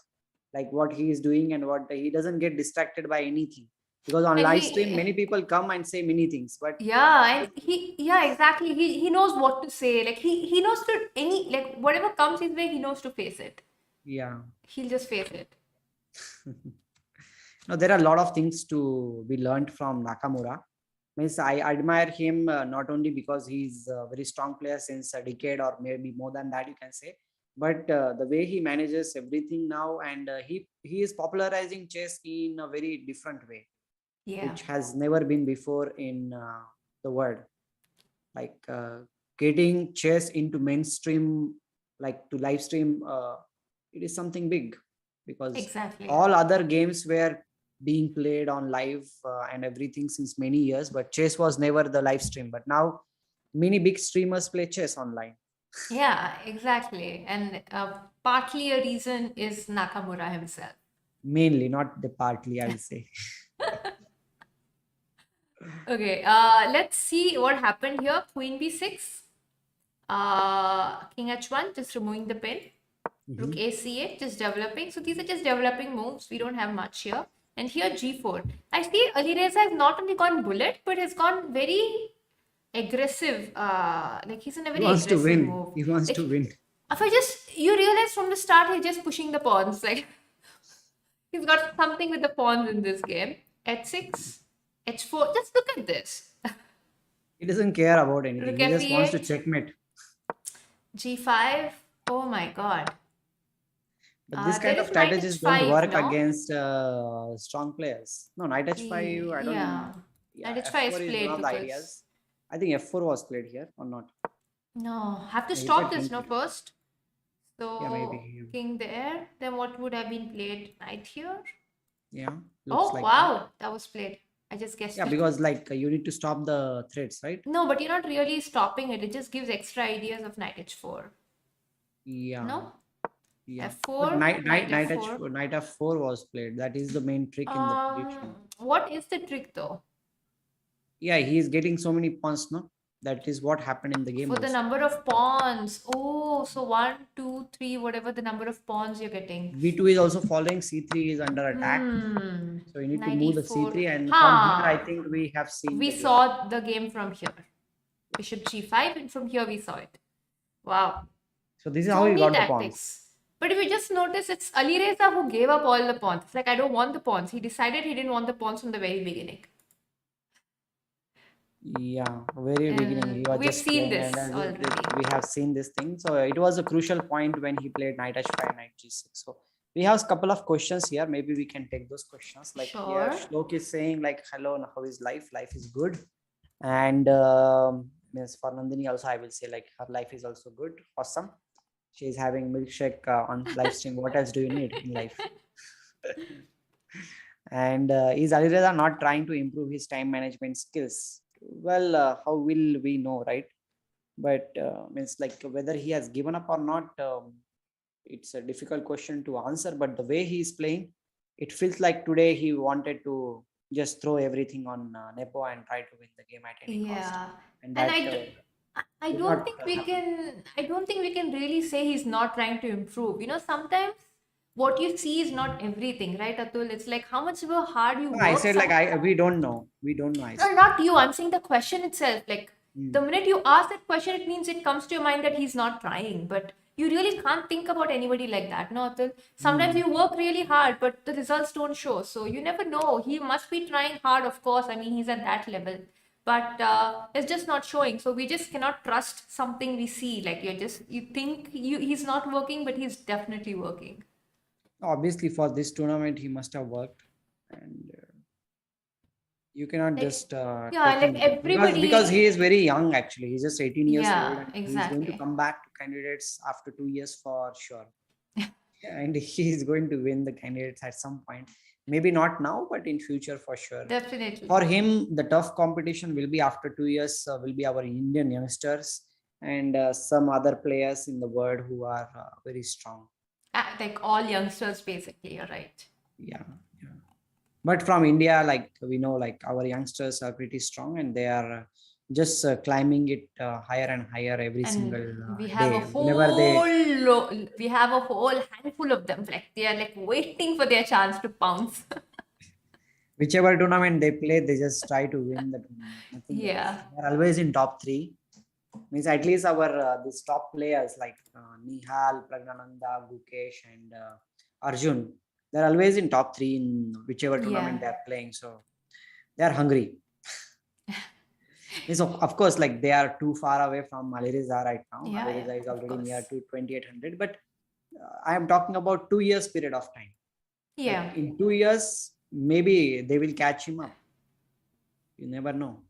[SPEAKER 2] like what he is doing, and what he doesn't get distracted by anything. Because on
[SPEAKER 1] And
[SPEAKER 2] live stream, many people come and say many things, but
[SPEAKER 1] yeah, exactly. He knows what to say. Like he knows to like whatever comes his way, he knows to face it.
[SPEAKER 2] yeah.
[SPEAKER 1] He'll just face it.
[SPEAKER 2] Now there are a lot of things to be learned from Nakamura. Means I admire him not only because he's a very strong player since a decade or maybe more than that, you can say, but the way he manages everything now, and he is popularizing chess in a very different way,
[SPEAKER 1] Yeah.
[SPEAKER 2] which has never been before in the world. Like getting chess into mainstream, like to live stream, it is something big, because
[SPEAKER 1] Exactly.
[SPEAKER 2] all other games were being played on live and everything since many years, but chess was never the live stream. But now many big streamers play chess online.
[SPEAKER 1] Yeah, exactly. And partly a reason is Nakamura himself.
[SPEAKER 2] Mainly, not the partly, I'll say.
[SPEAKER 1] Okay, let's see what happened here. Queen b6, king h1, just removing the pin. Rook a8, just developing. So these are just developing moves. We don't have much here. And here g4. I see Alireza has not only gone bullet, but has gone very aggressive. Like he's in a
[SPEAKER 2] He
[SPEAKER 1] very
[SPEAKER 2] wants to
[SPEAKER 1] aggressive
[SPEAKER 2] win.
[SPEAKER 1] move.
[SPEAKER 2] He wants
[SPEAKER 1] Like,
[SPEAKER 2] to win.
[SPEAKER 1] if you realize from the start, he's just pushing the pawns. Like he's got something with the pawns in this game. H6, h4. Just look at this.
[SPEAKER 2] He doesn't care about anything.
[SPEAKER 1] Rook
[SPEAKER 2] He just wants to
[SPEAKER 1] f8,
[SPEAKER 2] checkmate.
[SPEAKER 1] g5. Oh my god.
[SPEAKER 2] But this kind
[SPEAKER 1] There
[SPEAKER 2] of
[SPEAKER 1] is knight
[SPEAKER 2] strategies don't
[SPEAKER 1] h5,
[SPEAKER 2] work
[SPEAKER 1] no?
[SPEAKER 2] against strong players. No, knight h5, I don't.
[SPEAKER 1] Yeah.
[SPEAKER 2] Yeah,
[SPEAKER 1] Knight h5 is
[SPEAKER 2] f4 is
[SPEAKER 1] played
[SPEAKER 2] one of the
[SPEAKER 1] because
[SPEAKER 2] ideas. I think f4 was played here or not.
[SPEAKER 1] no, have to
[SPEAKER 2] Maybe
[SPEAKER 1] stop
[SPEAKER 2] I
[SPEAKER 1] this
[SPEAKER 2] think
[SPEAKER 1] first.
[SPEAKER 2] yeah,
[SPEAKER 1] So
[SPEAKER 2] maybe.
[SPEAKER 1] king there. Then what would have been played? Knight here.
[SPEAKER 2] Yeah, looks
[SPEAKER 1] Oh
[SPEAKER 2] like that.
[SPEAKER 1] wow, that was played. I just guessed
[SPEAKER 2] Yeah,
[SPEAKER 1] it.
[SPEAKER 2] because like you need to stop the threads, right?
[SPEAKER 1] No, but you're not really stopping it. It just gives extra ideas of knight h4.
[SPEAKER 2] Yeah,
[SPEAKER 1] No?
[SPEAKER 2] yeah.
[SPEAKER 1] f4,
[SPEAKER 2] But knight
[SPEAKER 1] knight
[SPEAKER 2] h4,
[SPEAKER 1] f4.
[SPEAKER 2] knight f4 was played. That is the main trick in the position.
[SPEAKER 1] What is the trick though?
[SPEAKER 2] Yeah, he is getting so many pawns, no? That is what happened in the game
[SPEAKER 1] For the
[SPEAKER 2] also.
[SPEAKER 1] number of pawns. Oh, so 1, 2, 3, whatever the number of pawns you're getting.
[SPEAKER 2] V2 is also following, C3 is under attack. So you need to
[SPEAKER 1] Knight
[SPEAKER 2] move the
[SPEAKER 1] e4.
[SPEAKER 2] C3, and from here I think we have seen
[SPEAKER 1] We
[SPEAKER 2] the game.
[SPEAKER 1] saw the game from here. bishop g5, and from here we saw it. Wow.
[SPEAKER 2] So this is
[SPEAKER 1] So
[SPEAKER 2] how he
[SPEAKER 1] many
[SPEAKER 2] got the
[SPEAKER 1] tactics.
[SPEAKER 2] pawns.
[SPEAKER 1] But if you just notice, it's Alireza who gave up all the pawns. It's like, I don't want the pawns. He decided he didn't want the pawns from the very beginning.
[SPEAKER 2] Yeah, very beginning he was
[SPEAKER 1] We've
[SPEAKER 2] just
[SPEAKER 1] seen
[SPEAKER 2] playing,
[SPEAKER 1] this
[SPEAKER 2] and
[SPEAKER 1] already.
[SPEAKER 2] we have seen this thing. So it was a crucial point when he played knight h5, knight g6. So we have a couple of questions here. Maybe we can take those questions. Like here,
[SPEAKER 1] Sure.
[SPEAKER 2] Shlok is saying like, hello, how is life? Life is good. And means for Nandhini also, I will say like her life is also good. Awesome. She's having milkshake on live stream. What else do you need in life? And is Alireza not trying to improve his time management skills? Well, how will we know, right? But means like whether he has given up or not, it's a difficult question to answer. But the way he is playing, it feels like today he wanted to just throw everything on Nepo and try to win the game at any cost.
[SPEAKER 1] Yeah.
[SPEAKER 2] And
[SPEAKER 1] And
[SPEAKER 2] that
[SPEAKER 1] I
[SPEAKER 2] did
[SPEAKER 1] don't
[SPEAKER 2] not
[SPEAKER 1] think we
[SPEAKER 2] happen.
[SPEAKER 1] can I don't think we can really say he's not trying to improve. Sometimes what you see is not everything, right, Atul? It's like how much of a hard you
[SPEAKER 2] No, I
[SPEAKER 1] work.
[SPEAKER 2] said like we don't know. We don't know. I
[SPEAKER 1] No,
[SPEAKER 2] said.
[SPEAKER 1] not you. I'm saying the question itself. Like
[SPEAKER 2] Hmm.
[SPEAKER 1] the minute you ask that question, it means it comes to your mind that he's not trying. But you really can't think about anybody like that, no, Atul. Sometimes you work really hard, but the results don't show. So you never know. He must be trying hard, of course. I mean, he's at that level. But it's just not showing. So we just cannot trust something we see. Like you think he's not working, but he's definitely working.
[SPEAKER 2] Obviously, for this tournament, he must have worked, and you cannot
[SPEAKER 1] Like,
[SPEAKER 2] just
[SPEAKER 1] yeah,
[SPEAKER 2] take
[SPEAKER 1] like
[SPEAKER 2] him because he
[SPEAKER 1] everybody.
[SPEAKER 2] is very young. Actually, he's just 18 years old,
[SPEAKER 1] Yeah,
[SPEAKER 2] and he is going to
[SPEAKER 1] exactly.
[SPEAKER 2] come back to candidates after 2 years for sure. And he is going to win the candidates at some point. Maybe not now, but in future for sure.
[SPEAKER 1] Definitely.
[SPEAKER 2] For him, the tough competition will be after 2 years. Will be our Indian youngsters and some other players in the world who are very strong.
[SPEAKER 1] Like all youngsters, basically, you're right.
[SPEAKER 2] Yeah, yeah. But from India, like we know, like our youngsters are pretty strong, and they are just climbing it higher and higher every
[SPEAKER 1] And
[SPEAKER 2] single
[SPEAKER 1] we have a
[SPEAKER 2] day. Whenever they,
[SPEAKER 1] we have a whole handful of them. Like they are like waiting for their chance to pounce.
[SPEAKER 2] whichever tournament they play, they just try to win the tournament. Nothing else.
[SPEAKER 1] Yeah.
[SPEAKER 2] They're always in top three. Means at least our these top players like Nihal, Pragnananda, Gukesh, and Arjun, they're always in top three in whichever tournament
[SPEAKER 1] Yeah.
[SPEAKER 2] they're playing. So they're hungry. So of course, like they are too far away from Alireza right now.
[SPEAKER 1] Yeah,
[SPEAKER 2] Alireza is
[SPEAKER 1] of
[SPEAKER 2] already near
[SPEAKER 1] course.
[SPEAKER 2] to 2800, but I am talking about 2 years period of time.
[SPEAKER 1] Yeah.
[SPEAKER 2] Like in 2 years, maybe they will catch him up. You never know.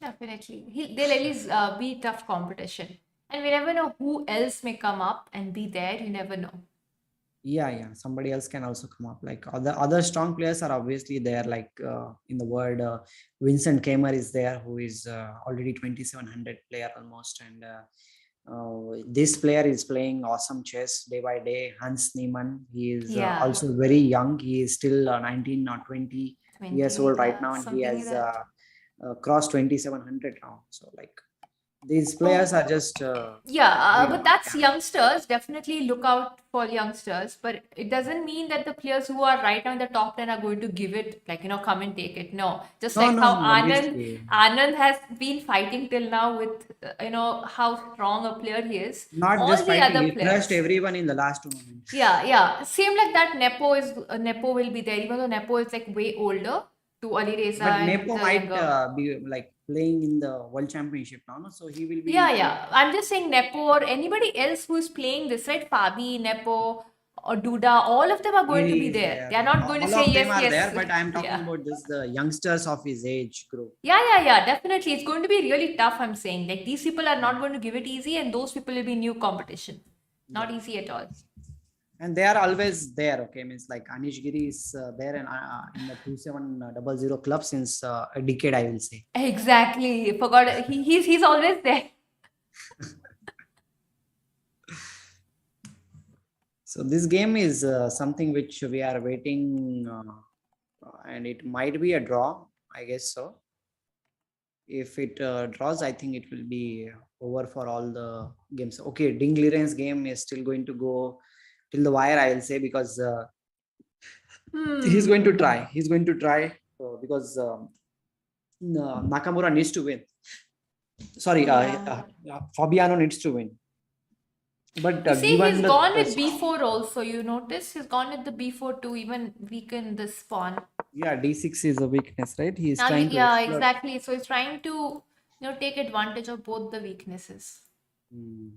[SPEAKER 1] Definitely. They'll at least be tough competition. And we never know who else may come up and be there. You never know.
[SPEAKER 2] Yeah, somebody else can also come up. Like other strong players are obviously there. Like in the world, Vincent Teimour is there, who is already 2700 player almost, and this player is playing awesome chess day by day. Hans Niemann, he is
[SPEAKER 1] Yeah.
[SPEAKER 2] also very young. He is still 19 or 20 years
[SPEAKER 1] 20,
[SPEAKER 2] old right
[SPEAKER 1] yeah,
[SPEAKER 2] now, and he
[SPEAKER 1] something like
[SPEAKER 2] has
[SPEAKER 1] that.
[SPEAKER 2] crossed 2700 now. So like these players
[SPEAKER 1] Oh,
[SPEAKER 2] are just
[SPEAKER 1] yeah,
[SPEAKER 2] very
[SPEAKER 1] but
[SPEAKER 2] young.
[SPEAKER 1] that's
[SPEAKER 2] Yeah.
[SPEAKER 1] youngsters. Definitely look out for youngsters. But it doesn't mean that the players who are right now in the top 10 are going to give it, like, come and take it. No, just
[SPEAKER 2] No,
[SPEAKER 1] like
[SPEAKER 2] no,
[SPEAKER 1] how
[SPEAKER 2] no. Obviously,
[SPEAKER 1] Anand has been fighting till now with, how strong a player he is.
[SPEAKER 2] not
[SPEAKER 1] All
[SPEAKER 2] just
[SPEAKER 1] the
[SPEAKER 2] fighting.
[SPEAKER 1] other
[SPEAKER 2] He crushed
[SPEAKER 1] players.
[SPEAKER 2] everyone in the last tournament.
[SPEAKER 1] Yeah, yeah. Same like that. Nepo will be there, even though Nepo is like way older to Alireza
[SPEAKER 2] But
[SPEAKER 1] and
[SPEAKER 2] Nepo
[SPEAKER 1] the
[SPEAKER 2] might
[SPEAKER 1] younger.
[SPEAKER 2] be like playing in the World Championship now, no? So he will
[SPEAKER 1] Yeah,
[SPEAKER 2] be playing.
[SPEAKER 1] yeah. I'm just saying Nepo or anybody else who is playing this, right? Fabi, Nepo, or Duda, all of them are going to
[SPEAKER 2] He
[SPEAKER 1] be
[SPEAKER 2] is
[SPEAKER 1] there.
[SPEAKER 2] there.
[SPEAKER 1] They are not going to
[SPEAKER 2] All
[SPEAKER 1] say
[SPEAKER 2] of them
[SPEAKER 1] yes,
[SPEAKER 2] are there,
[SPEAKER 1] yes.
[SPEAKER 2] but I'm talking
[SPEAKER 1] Yeah.
[SPEAKER 2] about this the youngsters of his age group.
[SPEAKER 1] Yeah, definitely. It's going to be really tough, I'm saying. Like these people are not going to give it easy, and those people will be new competition. Not
[SPEAKER 2] Yeah.
[SPEAKER 1] easy at all.
[SPEAKER 2] And they are always there. Okay, means like Anish Giri is there and in the 2700 club since a decade, I will say.
[SPEAKER 1] Exactly. Forgot he's always there.
[SPEAKER 2] So this game is something which we are waiting, and it might be a draw, I guess so. If it draws, I think it will be over for all the games. Okay, Ding Liren's game is still going to go till the wire, I will say, because he's going to try. He's going to try because Nakamura needs to win. Sorry,
[SPEAKER 1] Yeah.
[SPEAKER 2] Fabiano needs to win. But
[SPEAKER 1] You see,
[SPEAKER 2] given
[SPEAKER 1] he's
[SPEAKER 2] the
[SPEAKER 1] gone with b4 also. You notice he's gone with the b4 to even weaken this pawn.
[SPEAKER 2] yeah, d6 is a weakness, right? He is
[SPEAKER 1] Now,
[SPEAKER 2] trying to
[SPEAKER 1] yeah,
[SPEAKER 2] explore.
[SPEAKER 1] exactly. So he's trying to, take advantage of both the weaknesses.
[SPEAKER 2] Hmm.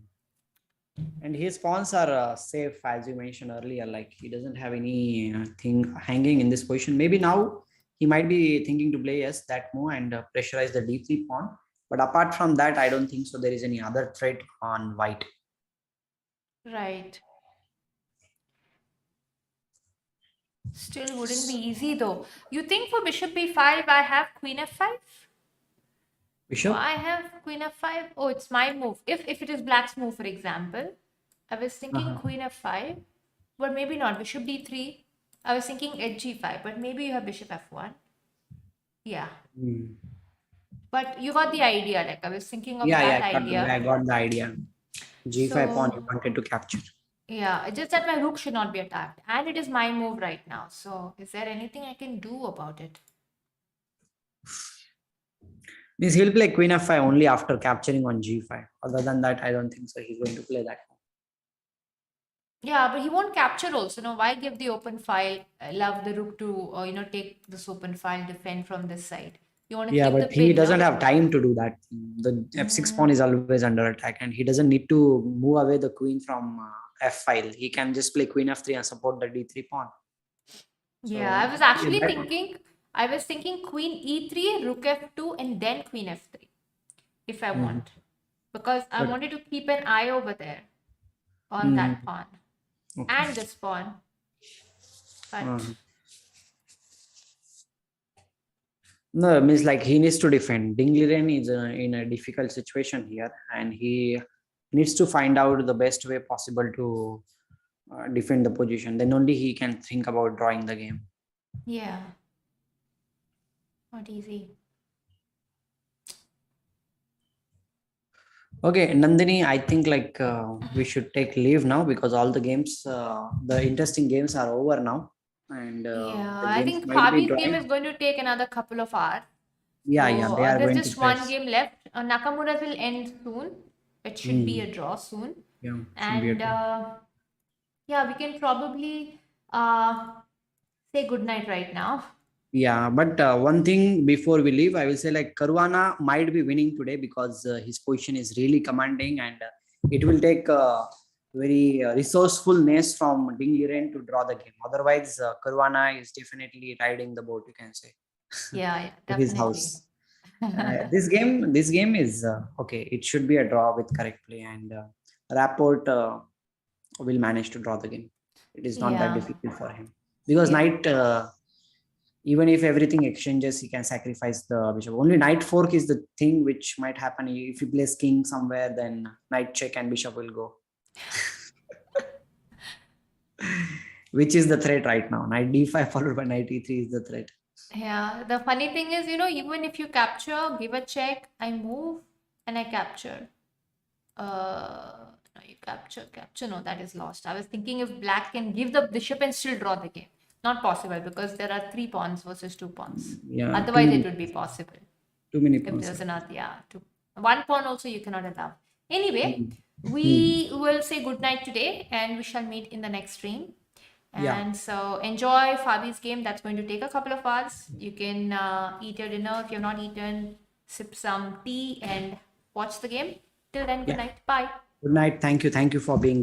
[SPEAKER 2] And his pawns are safe, as you mentioned earlier. Like he doesn't have any thing hanging in this position. Maybe now he might be thinking to play yes that move and pressurize the d3 pawn. But apart from that, I don't think so. There is any other threat on white.
[SPEAKER 1] Right. Still wouldn't be easy though. You think for bishop b5, I have queen f5? So
[SPEAKER 2] Bishop.
[SPEAKER 1] I have queen f5. Oh, it's my move. If it is black's move, for example, I was thinking
[SPEAKER 2] Uh-huh.
[SPEAKER 1] queen f5, but maybe not. Bishop d3. I was thinking edge g5, but maybe you have bishop f1. Yeah.
[SPEAKER 2] Hmm.
[SPEAKER 1] But you got the idea. Like I was thinking of
[SPEAKER 2] Yeah,
[SPEAKER 1] that
[SPEAKER 2] I
[SPEAKER 1] idea.
[SPEAKER 2] got the idea. G5 pawn you
[SPEAKER 1] So
[SPEAKER 2] wanted to capture.
[SPEAKER 1] yeah, it's just that my rook should not be attacked. And it is my move right now. So is there anything I can do about it?
[SPEAKER 2] Means he'll play queen f5 only after capturing on g5. Other than that, I don't think so. He's going to play that.
[SPEAKER 1] Yeah, but he won't capture also. No, why give the open file? Allow the rook to, take this open file, defend from this side. You want to
[SPEAKER 2] Yeah,
[SPEAKER 1] keep the
[SPEAKER 2] but he
[SPEAKER 1] pin,
[SPEAKER 2] doesn't
[SPEAKER 1] no?
[SPEAKER 2] have time to do that. The f6 pawn is always under attack, and he doesn't need to move away the queen from f file. He can just play queen f3 and support the d3 pawn.
[SPEAKER 1] Yeah,
[SPEAKER 2] So
[SPEAKER 1] I was
[SPEAKER 2] yeah,
[SPEAKER 1] actually thinking, queen e3, rook f2, and then queen f3, if I
[SPEAKER 2] Mhm.
[SPEAKER 1] want. Because I
[SPEAKER 2] But
[SPEAKER 1] wanted to keep an eye over there on
[SPEAKER 2] mhm,
[SPEAKER 1] that pawn
[SPEAKER 2] okay.
[SPEAKER 1] and this pawn. But
[SPEAKER 2] Uh, no, means like he needs to defend. Liren is in a difficult situation here, and he needs to find out the best way possible to defend the position. Then only he can think about drawing the game.
[SPEAKER 1] yeah, not easy.
[SPEAKER 2] Okay, Nandini, I think like we should take leave now because all the games, the interesting games are over now, and
[SPEAKER 1] Yeah,
[SPEAKER 2] the
[SPEAKER 1] I
[SPEAKER 2] games
[SPEAKER 1] think
[SPEAKER 2] might be
[SPEAKER 1] Fabi's game
[SPEAKER 2] drawing.
[SPEAKER 1] is going to take another couple of hours.
[SPEAKER 2] Yeah,
[SPEAKER 1] So
[SPEAKER 2] they are
[SPEAKER 1] there's
[SPEAKER 2] going to
[SPEAKER 1] just
[SPEAKER 2] play.
[SPEAKER 1] one game left. Nakamura's will end soon. It should be
[SPEAKER 2] Hmm.
[SPEAKER 1] a draw soon.
[SPEAKER 2] Yeah, should be a
[SPEAKER 1] And
[SPEAKER 2] draw.
[SPEAKER 1] yeah, we can probably say goodnight right now.
[SPEAKER 2] Yeah, but one thing before we leave, I will say like Caruana might be winning today because his position is really commanding, and it will take very resourcefulness from Liren to draw the game. Otherwise, Caruana is definitely riding the boat, you can say,
[SPEAKER 1] Yeah,
[SPEAKER 2] to his
[SPEAKER 1] definitely.
[SPEAKER 2] house. This game is okay. It should be a draw with correct play, and Rapport will manage to draw the game. It is not that
[SPEAKER 1] Yeah,
[SPEAKER 2] difficult for him because
[SPEAKER 1] yeah.
[SPEAKER 2] knight. Even if everything exchanges, he can sacrifice the bishop. Only knight fork is the thing which might happen if he plays king somewhere. Then knight check and bishop will go, which is the threat right now. Knight d5 followed by knight e3 is the threat.
[SPEAKER 1] Yeah, the funny thing is, even if you capture, give a check, I move and I capture. No, you capture. No, that is lost. I was thinking if black can give the bishop and still draw the game. Not possible because there are three pawns versus two pawns.
[SPEAKER 2] Yeah,
[SPEAKER 1] Otherwise, it would be possible.
[SPEAKER 2] too many
[SPEAKER 1] If
[SPEAKER 2] pawns.
[SPEAKER 1] there's another, yeah, two. One pawn also you cannot allow. Anyway,
[SPEAKER 2] Hmm. Hmm.
[SPEAKER 1] we will say good night today and we shall meet in the next stream.
[SPEAKER 2] Yeah,
[SPEAKER 1] And so enjoy Fabi's game. That's going to take a couple of hours. You can eat your dinner if you've not eaten, sip some tea and watch the game. Till then, good
[SPEAKER 2] yeah.
[SPEAKER 1] night. Bye.
[SPEAKER 2] Good night. Thank you for being there.